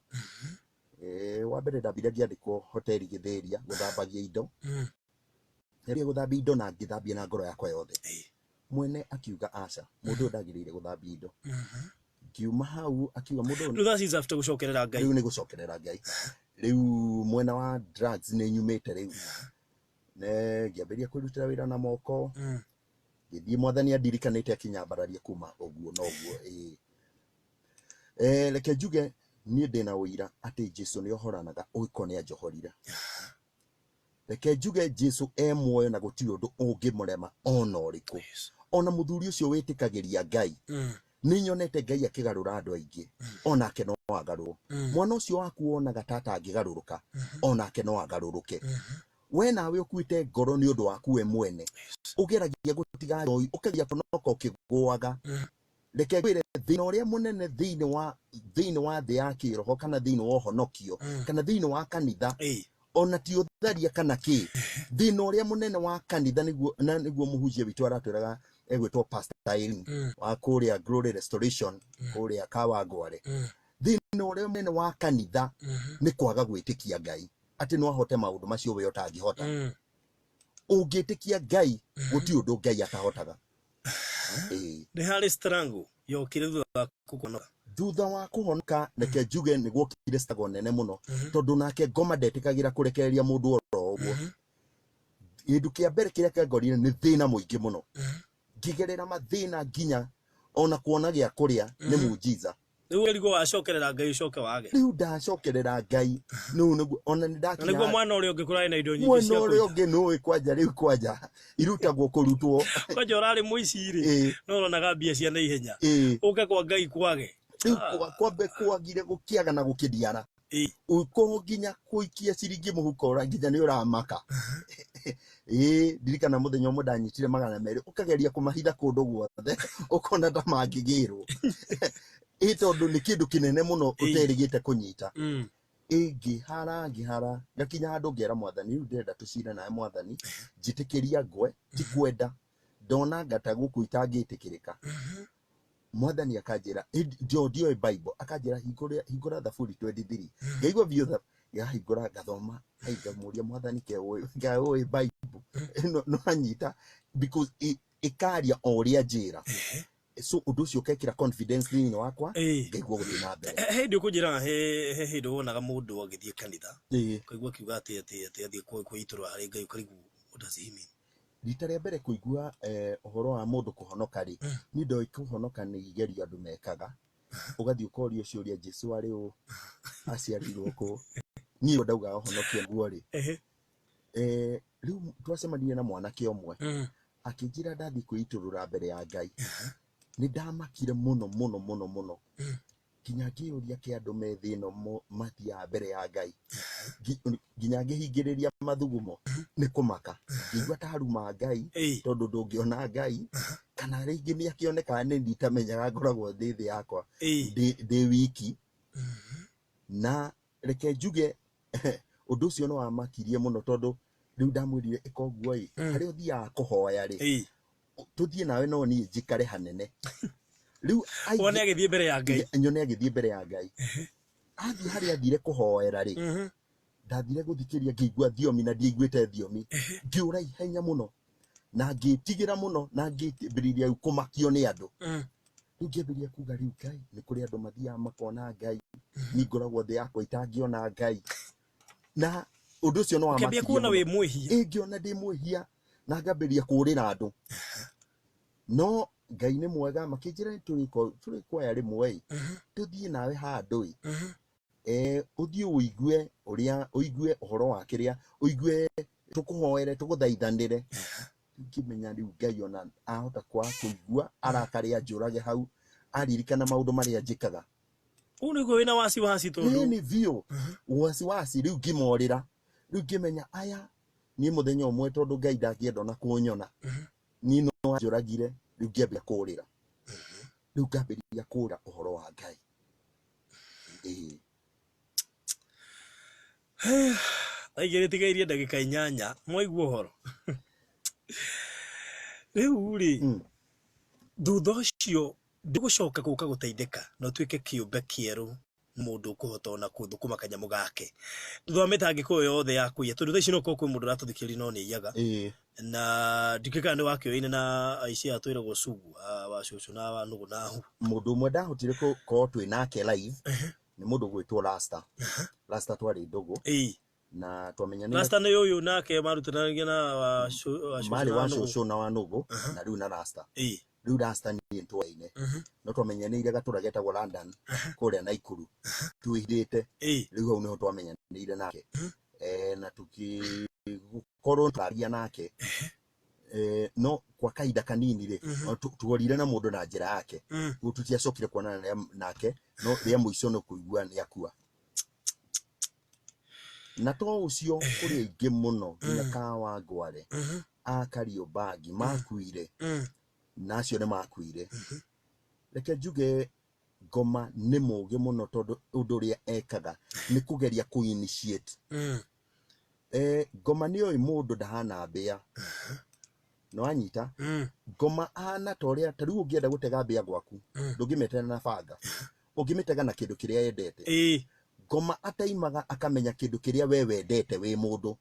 Speaker 2: wa mbere ndambire ngĩandĩkwo hoteli Gĩthĩria gũthambagia indo rĩrĩa gũthambia indo na ngĩthambia na ngoro yakwa yothe mwene akiuga aca mũndũ ndagĩrĩire gũthambia indo kiuma hau akiuga mũndũ
Speaker 1: no that is after gũcokerera Ngai
Speaker 2: rĩu nĩ gũcokerera Ngai rĩu mwena wa drugs nĩ nyumĩte rĩu ngĩambĩrĩria kwĩrutĩra wĩra na moko gĩthiĩ Mwathani andirikanĩte akinyambararia kuma ũguo na ũguo reke njuge niĩ ndĩna ũira atĩ Jesũ nĩ ohoranaga ũgĩkorwo nĩ anjohorire reke njuge Jesũ muoyo na gũtirĩ ũndũ ũngĩmũrema ona ũrĩkũ ona mũthuri ũcio wĩtĩkagĩria Ngai nĩ nyonete Ngai akĩgarũra andũ aingĩ onake no agarũrwo mwana ũcio waku wonaga tata angĩgarũrũka onake no agarũrũke we nawe ũkuĩte ngoro nĩ ũndũ waku we mwene ũgeragia gũtiga njoi ũkagia kũnoka ũkĩgũaga reke ngwĩre thĩna ũrĩa mũnene thĩinĩ wa thĩ ya kĩroho kana thĩinĩ wa ũhonokio kana thĩinĩ wa kanitha ona ti ũtharia kana kĩ thĩna ũrĩa mũnene wa kanitha nĩguo mũhunjia witũ aratwĩraga egwĩtwo Pastor wa kũrĩa Glory Restoration kũrĩa Kawangware thĩna ũrĩa mũnene wa kanitha nĩ kwaga gwĩtĩkia Ngai atĩ no ahote maũndũ macio we ũtangĩhota ũngĩtĩkia Ngai gũtirĩ ũndũ Ngai atahotaga
Speaker 1: nĩ harĩ struggle yokire
Speaker 2: thutha wa kũhonoka reke njuge nĩ gwokire struggle nene mũno tondũ nake ngoma ndetĩkagĩra kũrekereria mũndũ oro ũguo kĩndũ kĩa mbere kĩrĩa kĩangorire nĩ thĩna mũingĩ mũno ngĩgerera mathĩna nginya ona kuona gĩa kũrĩa nĩ mũnjiza
Speaker 1: rĩu ũrĩgo wacokerera Ngai ucoke wage
Speaker 2: rĩu ndacokerera Ngai nĩguo ona nĩ ndakinya
Speaker 1: nĩguo mwana ũrĩa ũngĩ kũrarĩ na indo nyingĩ
Speaker 2: mwana ũrĩa ũngĩ nũĩ kwanja rĩu kwanja irutagwo kũrutwo
Speaker 1: kwanja ũrarĩ mũici rĩ no ũronaga mbia cia naihenya ũke kwa Ngai kwage
Speaker 2: rĩu kwambe kwagire gũkĩaga na gũkĩdiara ũkorwo nginya kũikia ciringi mũhuko nginya nĩ ũramaka ndirikana mũthenya ũmwe ndanyitire 200 ũkageria kũmahitha kũndũ guothe ũkona ta mangĩgĩrwo tondũ nĩ kĩndũ kĩnene mũno ũterĩgĩte kũnyita ngĩhara ngakinya handũ ngera Mwathani rĩu ndĩrenda tũcire nawe Mwathani njĩtĩkĩria ngwe ti kwenda ndona ngata gũkũ itangĩtĩkĩrĩka Mwathani akanjĩra ndioĩ Bible akanjĩra hingũra Thaburi 23 ngaigua biũ yahingũra ngathoma ngamũria Mwathani ũĩ Bible no anyita because ikaria o ũrĩa njĩra so ũndũ ũcio ũkekĩra confidence thĩinĩ wakwa ngaigua gũthiĩ na mbere
Speaker 1: hĩndĩ ũkũnjĩra he hĩndĩ wonaga mũndũ agĩthiĩ kanitha ũkaigua kiuga atĩ athiĩ kwĩitũrũra harĩ Ngai ũkarigwo ũndazimi
Speaker 2: rita rĩa mbere kũigua ũhoro wa mũndũ kũhonoka rĩ nĩ ndoĩ kũhonoka nĩ igerio andũ mekaga ũgathiĩ ũkorio ciũria Jesũ arĩ ũ aciarirwo kũ niĩ ndauga ũhonokio guo rĩ rĩu twacemanirie na mwanake ũmwe akĩnjĩra ndathi kwĩitũrũra mbere ya Ngai Nĩ ndamakire mũno kinya ngĩũria kĩ andũ me thĩ ĩno mathiaga mbere ya Ngai nginya ngĩhingĩrĩria mathugumo nĩ kũmaka ngĩigua ta haruma Ngai tondũ ndũngĩona Ngai kana rĩngĩ nĩ akĩonekaga nĩ nditamenyaga ngoragwo ndĩ thĩ yakwa ndĩ wiki na reke njuge ũndũ ũcio nĩ wamakirie mũno tondũ rĩu ndamwĩrire ĩka ũguo harĩa ũthiaga kũhoya tũthiĩ nawe no niĩ njikare hanene rĩu
Speaker 1: wone agĩthiĩ mbere ya Ngai
Speaker 2: nyone agĩthiĩ mbere ya Ngai athiĩ harĩa athire kũhoera ndathire gũthikĩria ngĩigua thiomi na ndiaiguĩte thiomi ngĩũra ihenya mũno na ngĩtigĩra mũno na ngĩambĩrĩria kũmakio nĩ andũ rĩu ngĩambĩrĩria kuga rĩu Ngai nĩ kũrĩ andũ mathiaga makona Ngai niĩ ngoragwo thĩ yakwa itangĩona Ngai na ũndũ ũcio no wamakirie
Speaker 1: kuona wĩ mwĩhia
Speaker 2: ngĩona ndĩ mwĩhia na ngambĩrĩria kũũrĩra andũ no Ngai nĩ mwega makĩnjĩra tũrĩkwoya rĩmwe tũthiĩ nawe handũ ũthiĩ ũigue ũhoro wa kĩrĩa ũigue tũkũhoere tũgũthaithanĩre ngĩmenya rĩu Ngai ona ahota kwaga kũigua arakarĩa njũrage hau aririkana maũndũ marĩa njĩkaga
Speaker 1: nĩguo wĩna wasiwasi tondũ
Speaker 2: nĩ biũ wasiwasi rĩu ngĩmorĩra rĩu ngĩmenya aya niĩ mũthenya ũmwe tondũ Ngai ndangĩenda ona kũnyona niĩ no anjũragire rĩu ngĩambia kũũrĩra rĩu ngambĩrĩria kũũra ũhoro wa Ngai
Speaker 1: aigĩrĩtigairie ndagĩka 8 mwaigua ũhoro rĩu rĩ thutha ũcio ndĩgũcoka gũka gũteithĩka na ũtuĩke kĩũmbe kĩerũ mũndũ ũkũhota ona kũthũkũma kanyamũ gake thutha wa mĩtangĩko yothe ya kũiya tondũ thaici no kwĩ mũndũ ũratũthikĩrĩria no nĩ iyaga na ndikĩka nĩ wakĩoine na aici atwĩragwo Sugu wa cũcũ na wa nũgũ na hu
Speaker 2: mũndũ ũmwe ndahotire gũkorwo twĩ nake live nĩ mũndũ gwĩtwo Rasta twarĩ ndũgũ na twamenyanire
Speaker 1: Rasta nĩ ũyũ nake marutanagia na wa
Speaker 2: cũcũ na wa nũgũ na rĩu na Rasta rĩu Rasta nĩ twaine no twamenyanĩire gatũra getagwo London kũrĩa Naikuru twĩhithĩte rĩu hau nĩho twamenyanĩire nake na tũkĩkorwo tũraria nake no kwa kahinda kanini tũgorire na mũndũ na njĩra yake tũtiacokire kuonana nake no rĩa mũico no kũigua nĩ akua na to ũcio kũrĩ aingĩ mũno nginya Kawangware a Kariobangi makuire na acio nĩ makuire reke njuge Ngoma nĩ mũũgĩ mũno tondũ ũndũ ũrĩa ekaga nĩ kũgeria kũ-initiate Ngoma nĩ oĩ mũndũ ndahana mbĩa no anyita Ngoma ahana ta ũrĩa ta rĩu ũngĩenda gũtega mbĩa gwaku ndũngĩmĩtega na banga ũngĩmĩtega na kĩndũ kĩrĩa yendete Ngoma ataimaga akamenya kĩndũ kĩrĩa we wendete wĩ mũndũ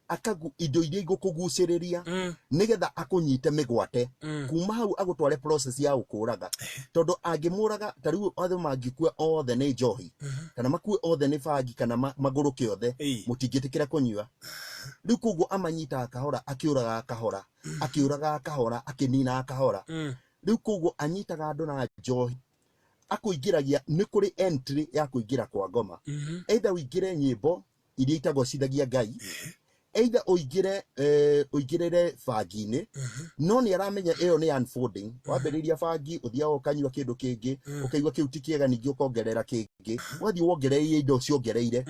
Speaker 2: akagu indo iria igũkũgucĩrĩria nĩgetha akũnyite mĩgwate kuma hau agũtware process ya gũkũraga tondũ angĩmũraga ta rĩu othe mangĩkua othe nĩ njohi kana makue othe nĩ bangi kana magũrũke othe mũtingĩtĩkĩra kũnyua rĩu koguo amanyitaga kahora akĩũraga kahora akĩũraga kahora akĩnina kahora rĩu koguo anyitaga andũ na njohi akũingĩragia nĩ kũrĩ entry ya kũingĩra kwa Ngoma either ũingĩre nyĩmbo iria itagocithagia Ngai either ũingĩrĩre bangi-inĩ no nĩ aramenya ĩyo nĩ unfolding wambĩrĩria bangi ũthiaga ũkanyua kĩndũ kĩngĩ ũkaigua kĩu ti kĩega ningĩ ũkongerera kĩngĩ wathiĩ wongereire indo ciongereire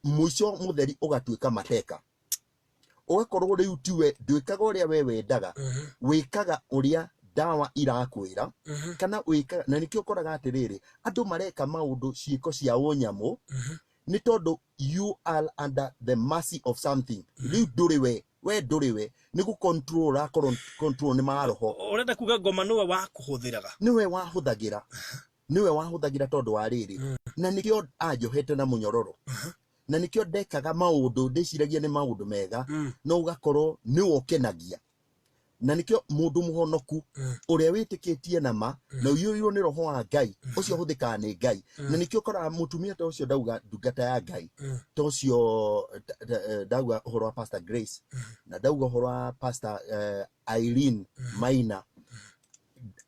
Speaker 2: mũico mũtheri ũgatuĩka mateka ũgakorwo rĩu tiwe ndwĩkaga ũrĩa we wendaga wĩkaga ũrĩa dawa irakwĩra kana wĩkaga na nĩkĩo ũkoraga atĩrĩrĩ andũ mareka maũndũ ciĩko cia ũnyamũ nĩ tondũ you are under the mercy of something rĩu ndũrĩ we ndũrĩ we nĩ gũcontrol control nĩ maroho
Speaker 1: ũrenda kuga Ngoma nĩwe wakũhũthĩraga
Speaker 2: nĩwe wahũthagĩra tondũ wa rĩrĩ na nĩkĩo anjohete na mũnyororo na nĩkĩo ndekaga maũndũ ndĩciragia nĩ maũndũ mega no ũgakorwo nĩ wokenagia na nĩkĩo mũndũ mũhonoku ũrĩa wĩtĩkĩtie na ma na ũiyũirwo nĩ roho wa Ngai ũcio ũhũthĩkaga nĩ Ngai na nĩkĩo ũkoraga mũtumia ta ũcio ndauga ndungata ya Ngai ta ũcio ndauga ũhoro wa Pastor Grace na ndauga ũhoro wa Pastor Irene Maina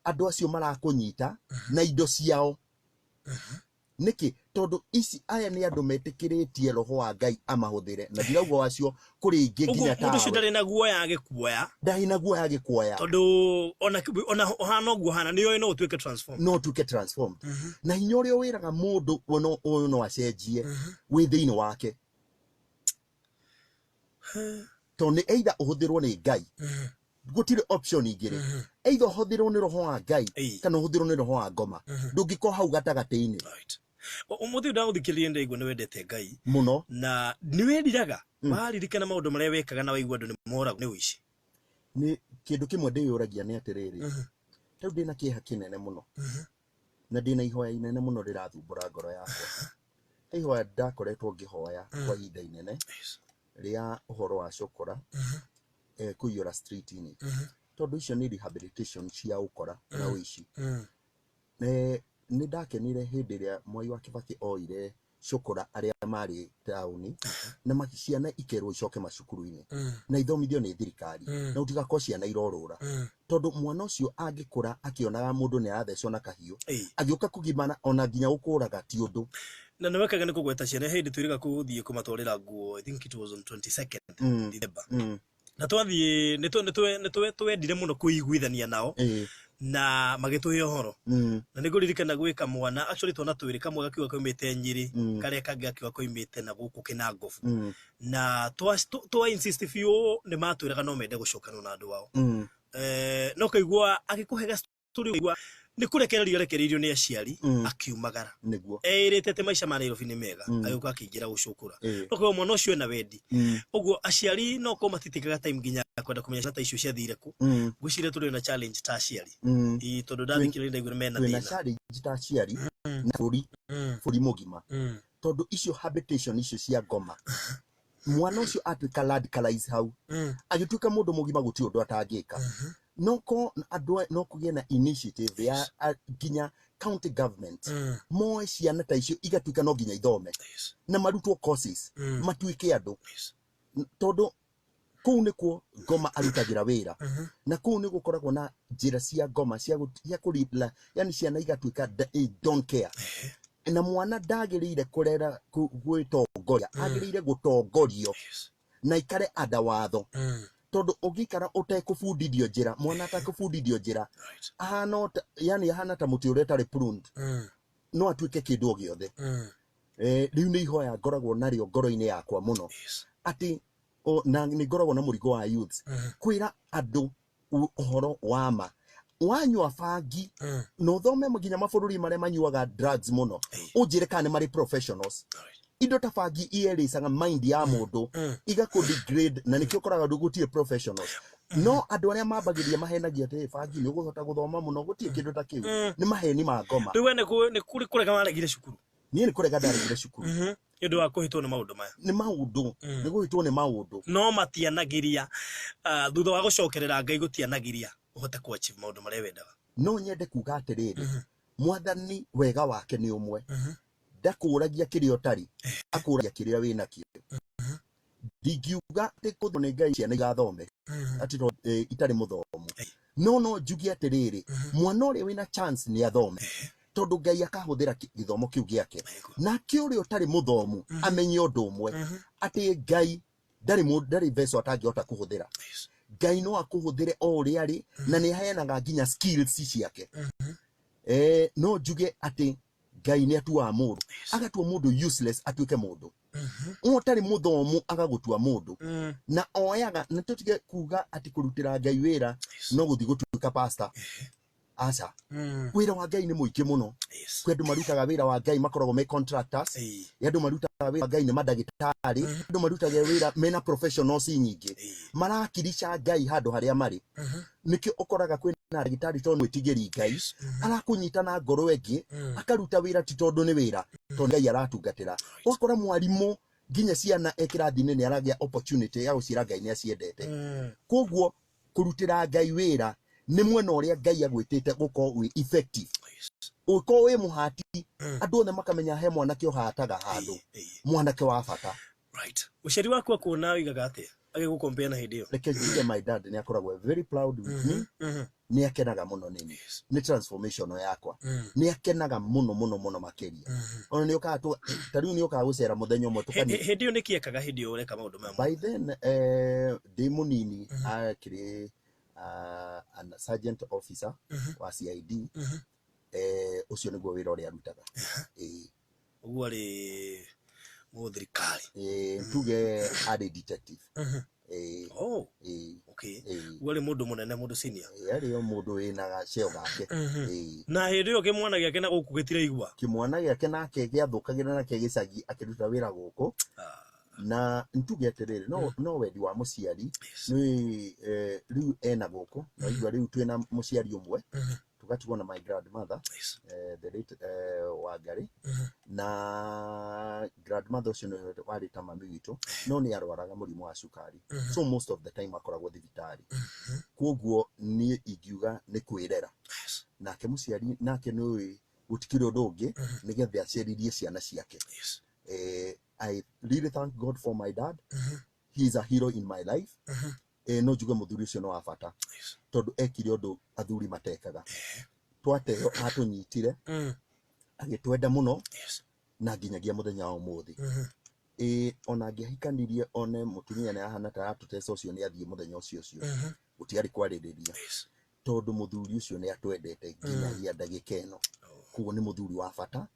Speaker 2: andũ acio marakũnyita na indo ciao niki tondu ici aya ni andu metikiritie roho wa Ngai amahuthire na dirauga wacio kuri ingi nginya ta
Speaker 1: mundu ucio ndari na guoya agikuoya
Speaker 2: ndari na guoya agikuoya
Speaker 1: tondu ona hana guo hana niyo no tuike transformed
Speaker 2: na hinya uria wiraga mundu uyu no acenjie wi thiini wake tondu either uhuthirwo ni Ngai gutire option igire either uhuthirwo ni roho wa Ngai kana uhuthirwo ni roho wa ngoma ndungiko hau gatagati-ini
Speaker 1: umuthi ndaguthikiririe ndaigua ni wendete Ngai
Speaker 2: muno
Speaker 1: na ni wendiraga maririkana maundu maria wekaga na waigua andu ni moraga ni uici
Speaker 2: ni kindu kimwe ndiyuragia ni atiriri riu ndina kieha kinene muno na ndina ihoya inene muno rirathumbura ngoro yakwa ihoya ndakoretwo ngihoya kwa ihinda inene ria uhoro wa cukura kuiyura street-ini tondu icio ni rehabilitation cia ukora na uici ni ndakenire hindi ria Mwai wa Kibaki oire cukura aria mari tauni na ciana ikerwo icoke macukuru-ini na ithomithio ni thirikari na utigako ciana irorura tondu mwana ucio angikura akionaga mundu ni arathecwo na kahiu agioka kugimana ona nginya gukuraga ti undu
Speaker 1: na nawekaga ni kugweta ciana hindi twiriga kuthie kumatwarira nguo. I think it was on 22nd December na twathie ni twendire muno kuiguithania nao na magituhe uhoro na niguririkana gwika mwana actually twana twiri kamwe gakiwa koimite Nyiri karia kangi gakiwa koimite na guku Kinangofu na twa insist fio ni matwiraga no mende gucokana na andu wao no kaigua agikuhega story igua ni kurekererio ni aciari akiumagara
Speaker 2: niguo
Speaker 1: eretete maisha ma Nairobi ni mega ayuka akingira gucukura no mwana ucio na wendi uguo aciari no ko matitikaga time nginya kwenda kumenya hata icio cia thire ku gwicire turi na challenge ta aciari I tondu ndathikire ndaigure mena thina
Speaker 2: na challenge ta aciari na furi mugima tondu icio habitation icio cia ngoma mwana ucio atuika radicalize hau agituika mundu mugima guti undu atangika noko andũ no kugie na initiative ya ginya county government moe ciana ta icio igatuika no ginya ithome na marutwo courses matuike andu tondu kuu nikuo ngoma arutagira wira na kuu ni gukoragwo na njira cia ngoma cia kuripla yani ciana igatuika don't care na mwana ndagirire kurera gwitongoria agirire gutongorio na ikare ada watho tondu ugikara utekubundithio njira mwana atakubundithio njira ahana yani ahana ta muti uria tari pruned no atuike kindu o giothe riu ni ihoya ngoragwo nario ngoro-ini yakwa muno ati na ni ngoragwo na murigo wa youth kwira andu uhoro wa ma wanyua bangi no thome nginya mabururi maria manyuaga drugs muno unjire kana mari professionals indo ta bangi iericaga mind ya mundu igaku degrade na nikio koraga ndugutie professionals no andu aria mambagiria mahenagia te bangi ni uguhota guthoma muno gutie kindu ta kiu ni maheni ma ngoma
Speaker 1: riu ni kuri kurega maregire cukuru
Speaker 2: ni kurega ndaregire cukuru
Speaker 1: indu wa kuhitwo ni maundu maya
Speaker 2: ni maundu ni guhitwo ni maundu
Speaker 1: no matianagiria thutha wa gucokerera Ngai gutianagiria uhote ku achieve maundu maria wendaga
Speaker 2: no nyende kuga atiriri mwathani wega wake ni umwe ndakuragia kirio tari akuragia kiria wina kio ndigiuga ati kutho ni Ngai ciana igathome ati itari muthomu no njugia atiriri mwana uria wina chance ni athome tondu Ngai akahuthira githomo kiu giake na kio uri utari muthomu amenye undu umwe ati Ngai ndari veso atangihota kuhuthira Ngai no akuhuthire o uri ari na ni aheanaga nginya skills ciake no njuge ati Ngai ni atua mundu agatua mundu useless atuike mundu utari muthomu agagutua mundu na oyaga na tutige kuga ati kurutira Ngai wira no guthi gutuika pastor asa wira wa Ngai ni muiki muno kwendu marutaga wira wa Ngai makoragwo me contractors yandu marutaga wira wa Ngai ni madagitari yandu marutaga wira mena professionals nyingi marakirisha Ngai handu haria mari nikio ukoraga kwina ndagitari tondu itigiri Ngai arakunyita na ngoro engi akaruta wira ti tondu ni wira tondu Ngai aratungatira ukora mwarimu ginya ciana ekirathini ni aragia opportunity ya gucira Ngai ni aciendete koguo kurutira Ngai wira ni mwena uria Ngai agwitite guko wi effective uko wi muhati andu othe makamenya he mwanake uhataga handu mwanake wa bata
Speaker 1: right uceri waku akuona wigaga atia agigukompea na hindi yo
Speaker 2: reke njuge my dad ni akoragwo very proud with me ni akenaga muno nini ni transformation yakwa ni akenaga muno makeria ona ni uka tariu ni uka gucera muthenya umwe tukani
Speaker 1: hindi yo ni kiekaga hindi yo ureka maundu mamwe
Speaker 2: by then ndi munini akiri an sergeant officer wa CID ucio niguo wira uria arutaga
Speaker 1: uguo ari muthirikari
Speaker 2: tuge ari detective
Speaker 1: okay uguo ari mundu munene mundu senior
Speaker 2: ari yo mundu wina gaceo gake
Speaker 1: na hindi yo kimwana giake na guku gitire igua
Speaker 2: kimwana giake nake giathukagira nake gicagi akiruta wira guku na ntuge atiriri no wendi wa muciari ni riu ena guku na igua riu twina muciari umwe tugatigwo na my grandmother the late Wangari na grandmother ucio ni wari ta mami witu no ni arwaraga murimu wa cukari so most of the time akoragwo thibitari koguo ni ingiuga ni kwirera nake muciari nake ni gutikire undu ungi nigetha aceririe ciana ciake I really thank God for my dad. He is a hero in my life. No njuge muthuri ucio no wa bata tondu ekire undu athuri matekaga twateo atunyitire agitwenda muno na nginyagia muthenya wa umuthi ona ngihikanirie one mutumia ni ahana ta atutesa ucio ni athie muthenya ucio gutiari kwaririria tondu muthuri ucio ni atwendete nginyagia ndagika eno kuo ni muthuri wa bata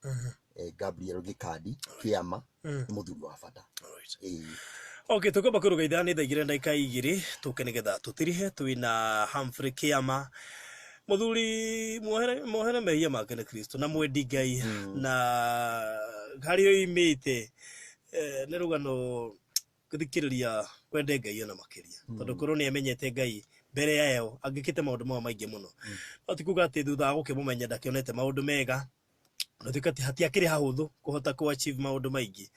Speaker 2: Gabriel Gikadi Kiama ni muthuri wa bata
Speaker 1: okay tukoba kurugaitha ni thaigire ndaika igiri tukenigetha tutirihe twina Humprey Kiama muthuri mohere mehia make ni Kristo na mwendi Ngai na hario imite ni rugano kuthikiriria kwende Ngai ona makiria tondu korwo ni amenyete Ngai mbere yayo angikite maundu maingi muno atikuga ati thutha gukimumenya ndakionete maundu mega notikati hatiakiri hahuthu kuhota ku achieve maundu maingi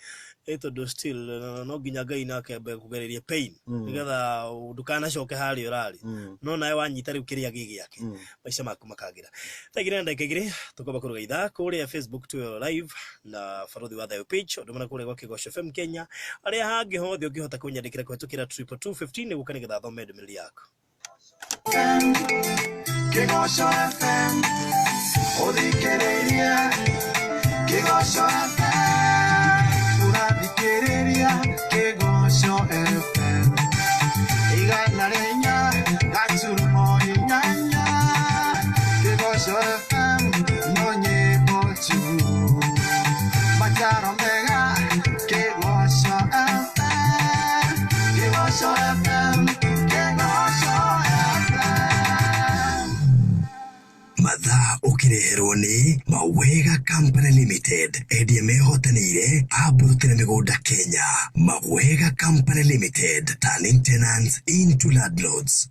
Speaker 1: tondu still no nginya Ngai nake kugereria pain nigetha ndukana coke hari urari no nawe wanyita riu kiria gigiake maisha maku makagira thagira ndake igiri tukoba kurugaitha kuria Facebook tu live na Baruthi wa Thayo page ndumana kuria kwa Kigosho FM Kenya aria hangi hothe ungihota kunyandikira kwetukira 22215 niguka nigetha thome ndumiri yako
Speaker 7: Kigosho FM Odikereria Kigosho FM Uradikereria Kigosho FM Igana renya Gatsurumo inyanya Kigosho FM Nonye bochu Macharo mega Kigosho FM Kigosho FM Kigosho
Speaker 8: Matha ukireherwo ni Mawega Company Limited edia mehotanire aburutire migunda Kenya. Mawega Company Limited, turning tenants into landlords.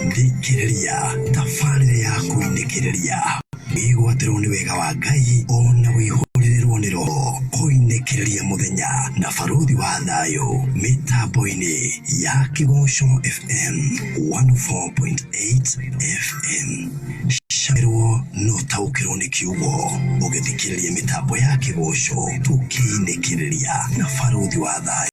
Speaker 8: Ndikiriria tafarire yaku indikiriria igwatirwo ni wega wa Ngai ona wihurirwo ni roho kuinekiriria muthenya na Baruthi wa Thayo mitambo-ini ya Kigosho FM 104.8 FM shirwo no taukirwo ni kiugo ugithikiriria mitambo ya Kigosho tukiinekiriria na Baruthi wa Thayo.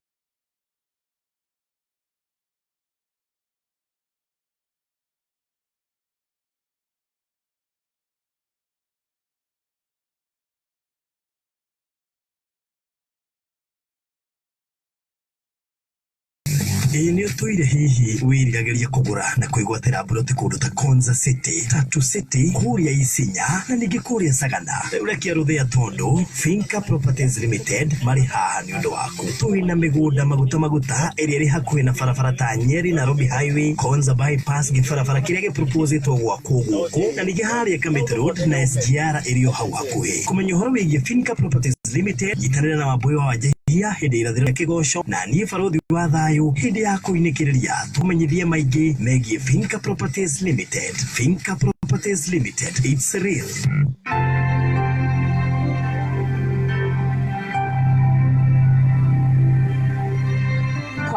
Speaker 8: Eneo toire hihi wirirageria kugura na kuigwatira Baruthi kundu ta Konza City, Tatu City, kuria Isinya na ningi kuria Sagana. Urekia ruthia tondu Finca Properties Limited mari haha ni undu waku. Twina migunda maguta eri ri hakuhi na barabara ta Nyeri Nairobi Highway, Konza bypass gibarabara kiria gipropositwo gwaku guku na ningi haria Kamiti Road na SGR eri hau hakuhi. Kumenya uhoro wigie Finca Properties Limited itanire na mabuyo wa ya hindi irathira Kigosho na ni Baruthi wa Thayo hindi ya kuinekiriria tumenyithie maingi megie Finca Properties Limited. Finca Properties Limited, it's real.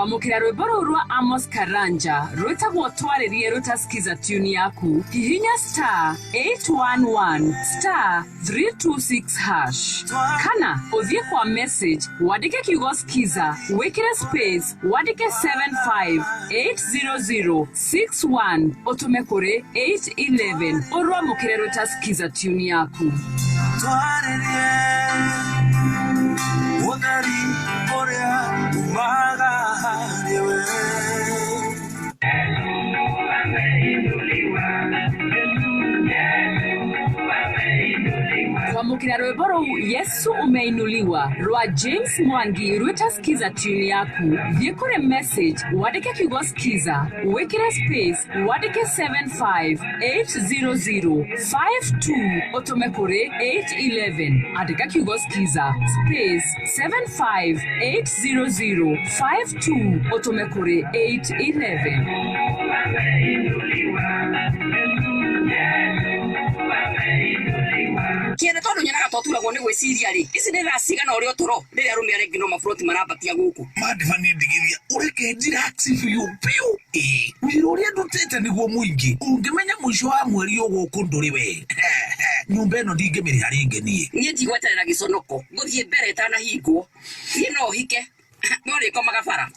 Speaker 3: kwamukira rwimbo rwa Amos Karanja rwetagwo twaririe rutasikiza tune yaku hihinya *811 *326# kana uthie kwa message wadike kiugo skiza wikire space wadike 7580061 utume kuri 811 urwamukire rutasikiza tune yaku kwamukira rwimbo ruu Yesu umeinuliwa rwa James Mwangi rutasikiza tune yaku thie kuri message wadike kiugo skiza wikire space wadike 7580052 utume kuri 811 andika kiugo skiza space 7580052 utume kuri 811
Speaker 9: kiene tondu nyenaga toturagwo ni gwiciria ri ici ni raciga uri otoro riria rumia ringi no mafroti marabatia guku
Speaker 6: Madva ni ndigiria ureke relax piu wiro ria ndutete niguo muingi ungimenya mwisho wa mweri uguku nduri we nyumba ino ndingemiri hari ngenie
Speaker 9: nie ndigweterera giconoko nguthie mbere tanahingwo no hike nori komaga bara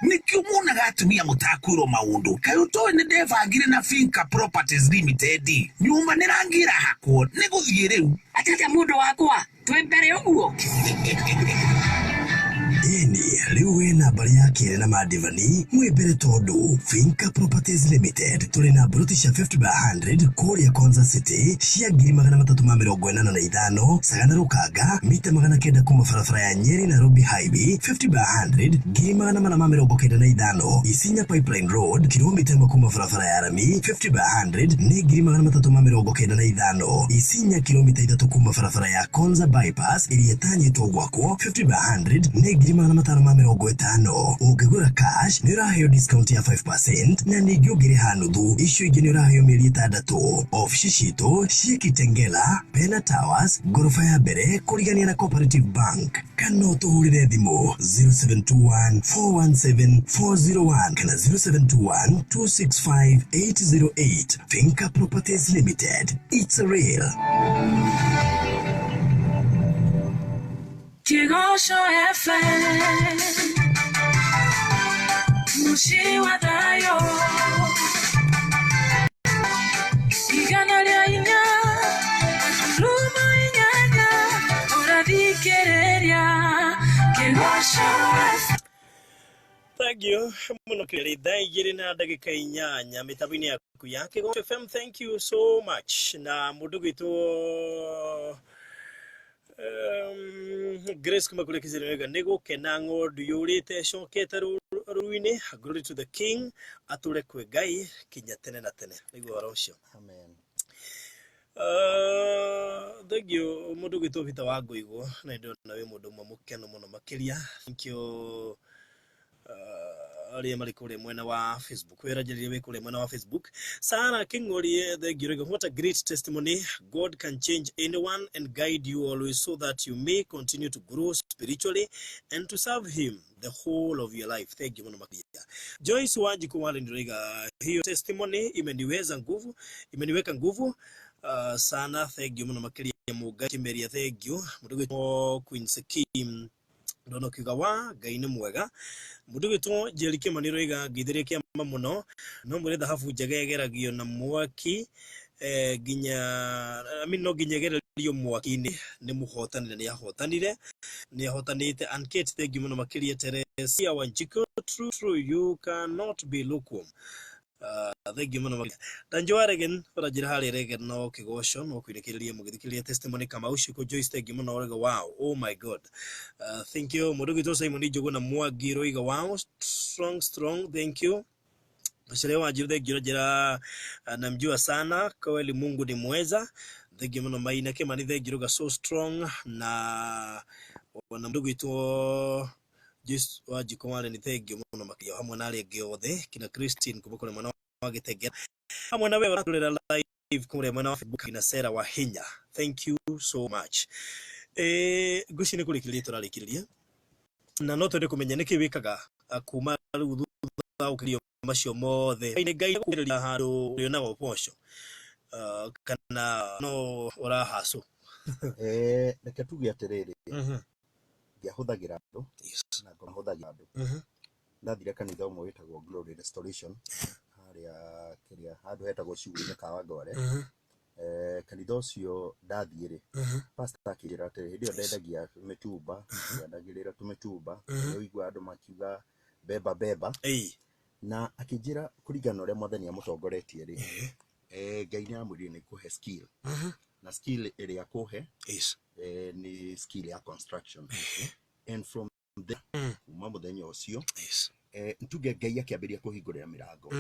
Speaker 6: nikio munaga atumia mutakwirwo maundu kayo toy ni ndebangire na Finca Properties Limited nyumba nirangira hakwo niguthie riu
Speaker 9: atete mundu wakwa twe mbere uguo
Speaker 8: Ini liwe na bari yake na madivani mwebere todo Finca Properties Limited tuli na Baruthi 50/100 Korea Konza City shia giri magana 345 sagana rukaga mita magana 9 kuma farafara ya Nyeri Nairobi Highway 50/100 giri magana 495 Isinya Pipeline Road kilomita kuma farafara ya Arami 50/100 ni giri magana 395 Isinya kilomita 3 kuma farafara ya Konza Bypass iliyetanye togwako 50/100 ni giri magana 550 ukigura cash ni rahayo discount ya 5% na nigyo giri hanuthu isho igeni rahayo mieri 6 ofisi cito Shikitengela Pena Towers gorofa ya mbere kurigania na Cooperative Bank kana tuhurire thimo 0721417401 kana 0721265808 Finca Properties Limited, it's real.
Speaker 3: Kigosho FM Mushiwa dayo Igana lia inya Luma inyanya Uradikereria Kigosho FM.
Speaker 1: Thank you. Muno kiri daigiri na dakika inyanya mitabini ya kuyake Kigosho FM. Thank you so much. Na mudugu ito Grace kuma kule kizirega nego kenango duyurite shoketa ruine. Glory to the King atule kwe gai kinyatene na tene nego warosho.
Speaker 2: Amen.
Speaker 1: Thank you mudugu ito vita wago igo na ndo nawe mudu mamukeno muno makiria. Thank you ali mali kule mwena wa Facebook wera jeli kule mwena wa Facebook sana kingori the girego. What a great testimony. God can change anyone and guide you always so that you may continue to grow spiritually and to serve him the whole of your life. Thank you mwana Joyce Wanji kumwale ndiriga hiyo testimony imeniweka nguvu sana. Thank you mwana makiria muga kimeria. Thank you mudugu Queen Sekim dono kigawa gaine mwega mudugu to jelike maniro iga gidire kia muno no mureda hafu jagegeragiyo na mwaki ginya no ginyegera liyo mwakini ni muhotanire ni yahotanite ankete the gimuno makiria Teresia Wanjiko. True you cannot be lukewarm. Thank you mano danjware again para jirahali regen no kigosho no kwirikiria mugithikiria testimony kama ushiko Joyce. Thank you mano orega. Wow, oh my god. Thank you mudugu to Simon Jogo na mwagiro iga. Wow, strong. Thank you Mashelewa jirde jira namjua sana kweli Mungu ni mweza. Thank you mano maina kema ni giroga so strong na mudugu ito just wajikomale ni thank you muno makiyo hamwe na rege othe kina Christine kubukore mwana wa Gitegera hamwe na wewe tulera live kule mwana wa Facebook na Sera wa Hinya. Thank you so much. Gushine kule kilito ralikilia na no twende kumenya niki wikaga kuma riu thutha ukirio macio mothe ni ngai kugereria handu rionaga uboco kana no urahaso
Speaker 2: reke tuge atiriri ngiahuthagira andu na ngahuthagira andu ndathire kanitha umwe witagwo Glory Restoration haria kiria handu hetagwo Ciuguine Kawangware kanitha ucio ndathire pastor akira ati ndio ndendagia mitumba ndagirira tumitumba uigwa andu makiuga beba na akijira kurigana uria mwathani amutongoretie ri ngai ni amwiri ni kuhe skill na skill iria kuhe ni skill ya construction and from there kuma muthenya ucio ntuge ngai akiambiria kuhingurira mirango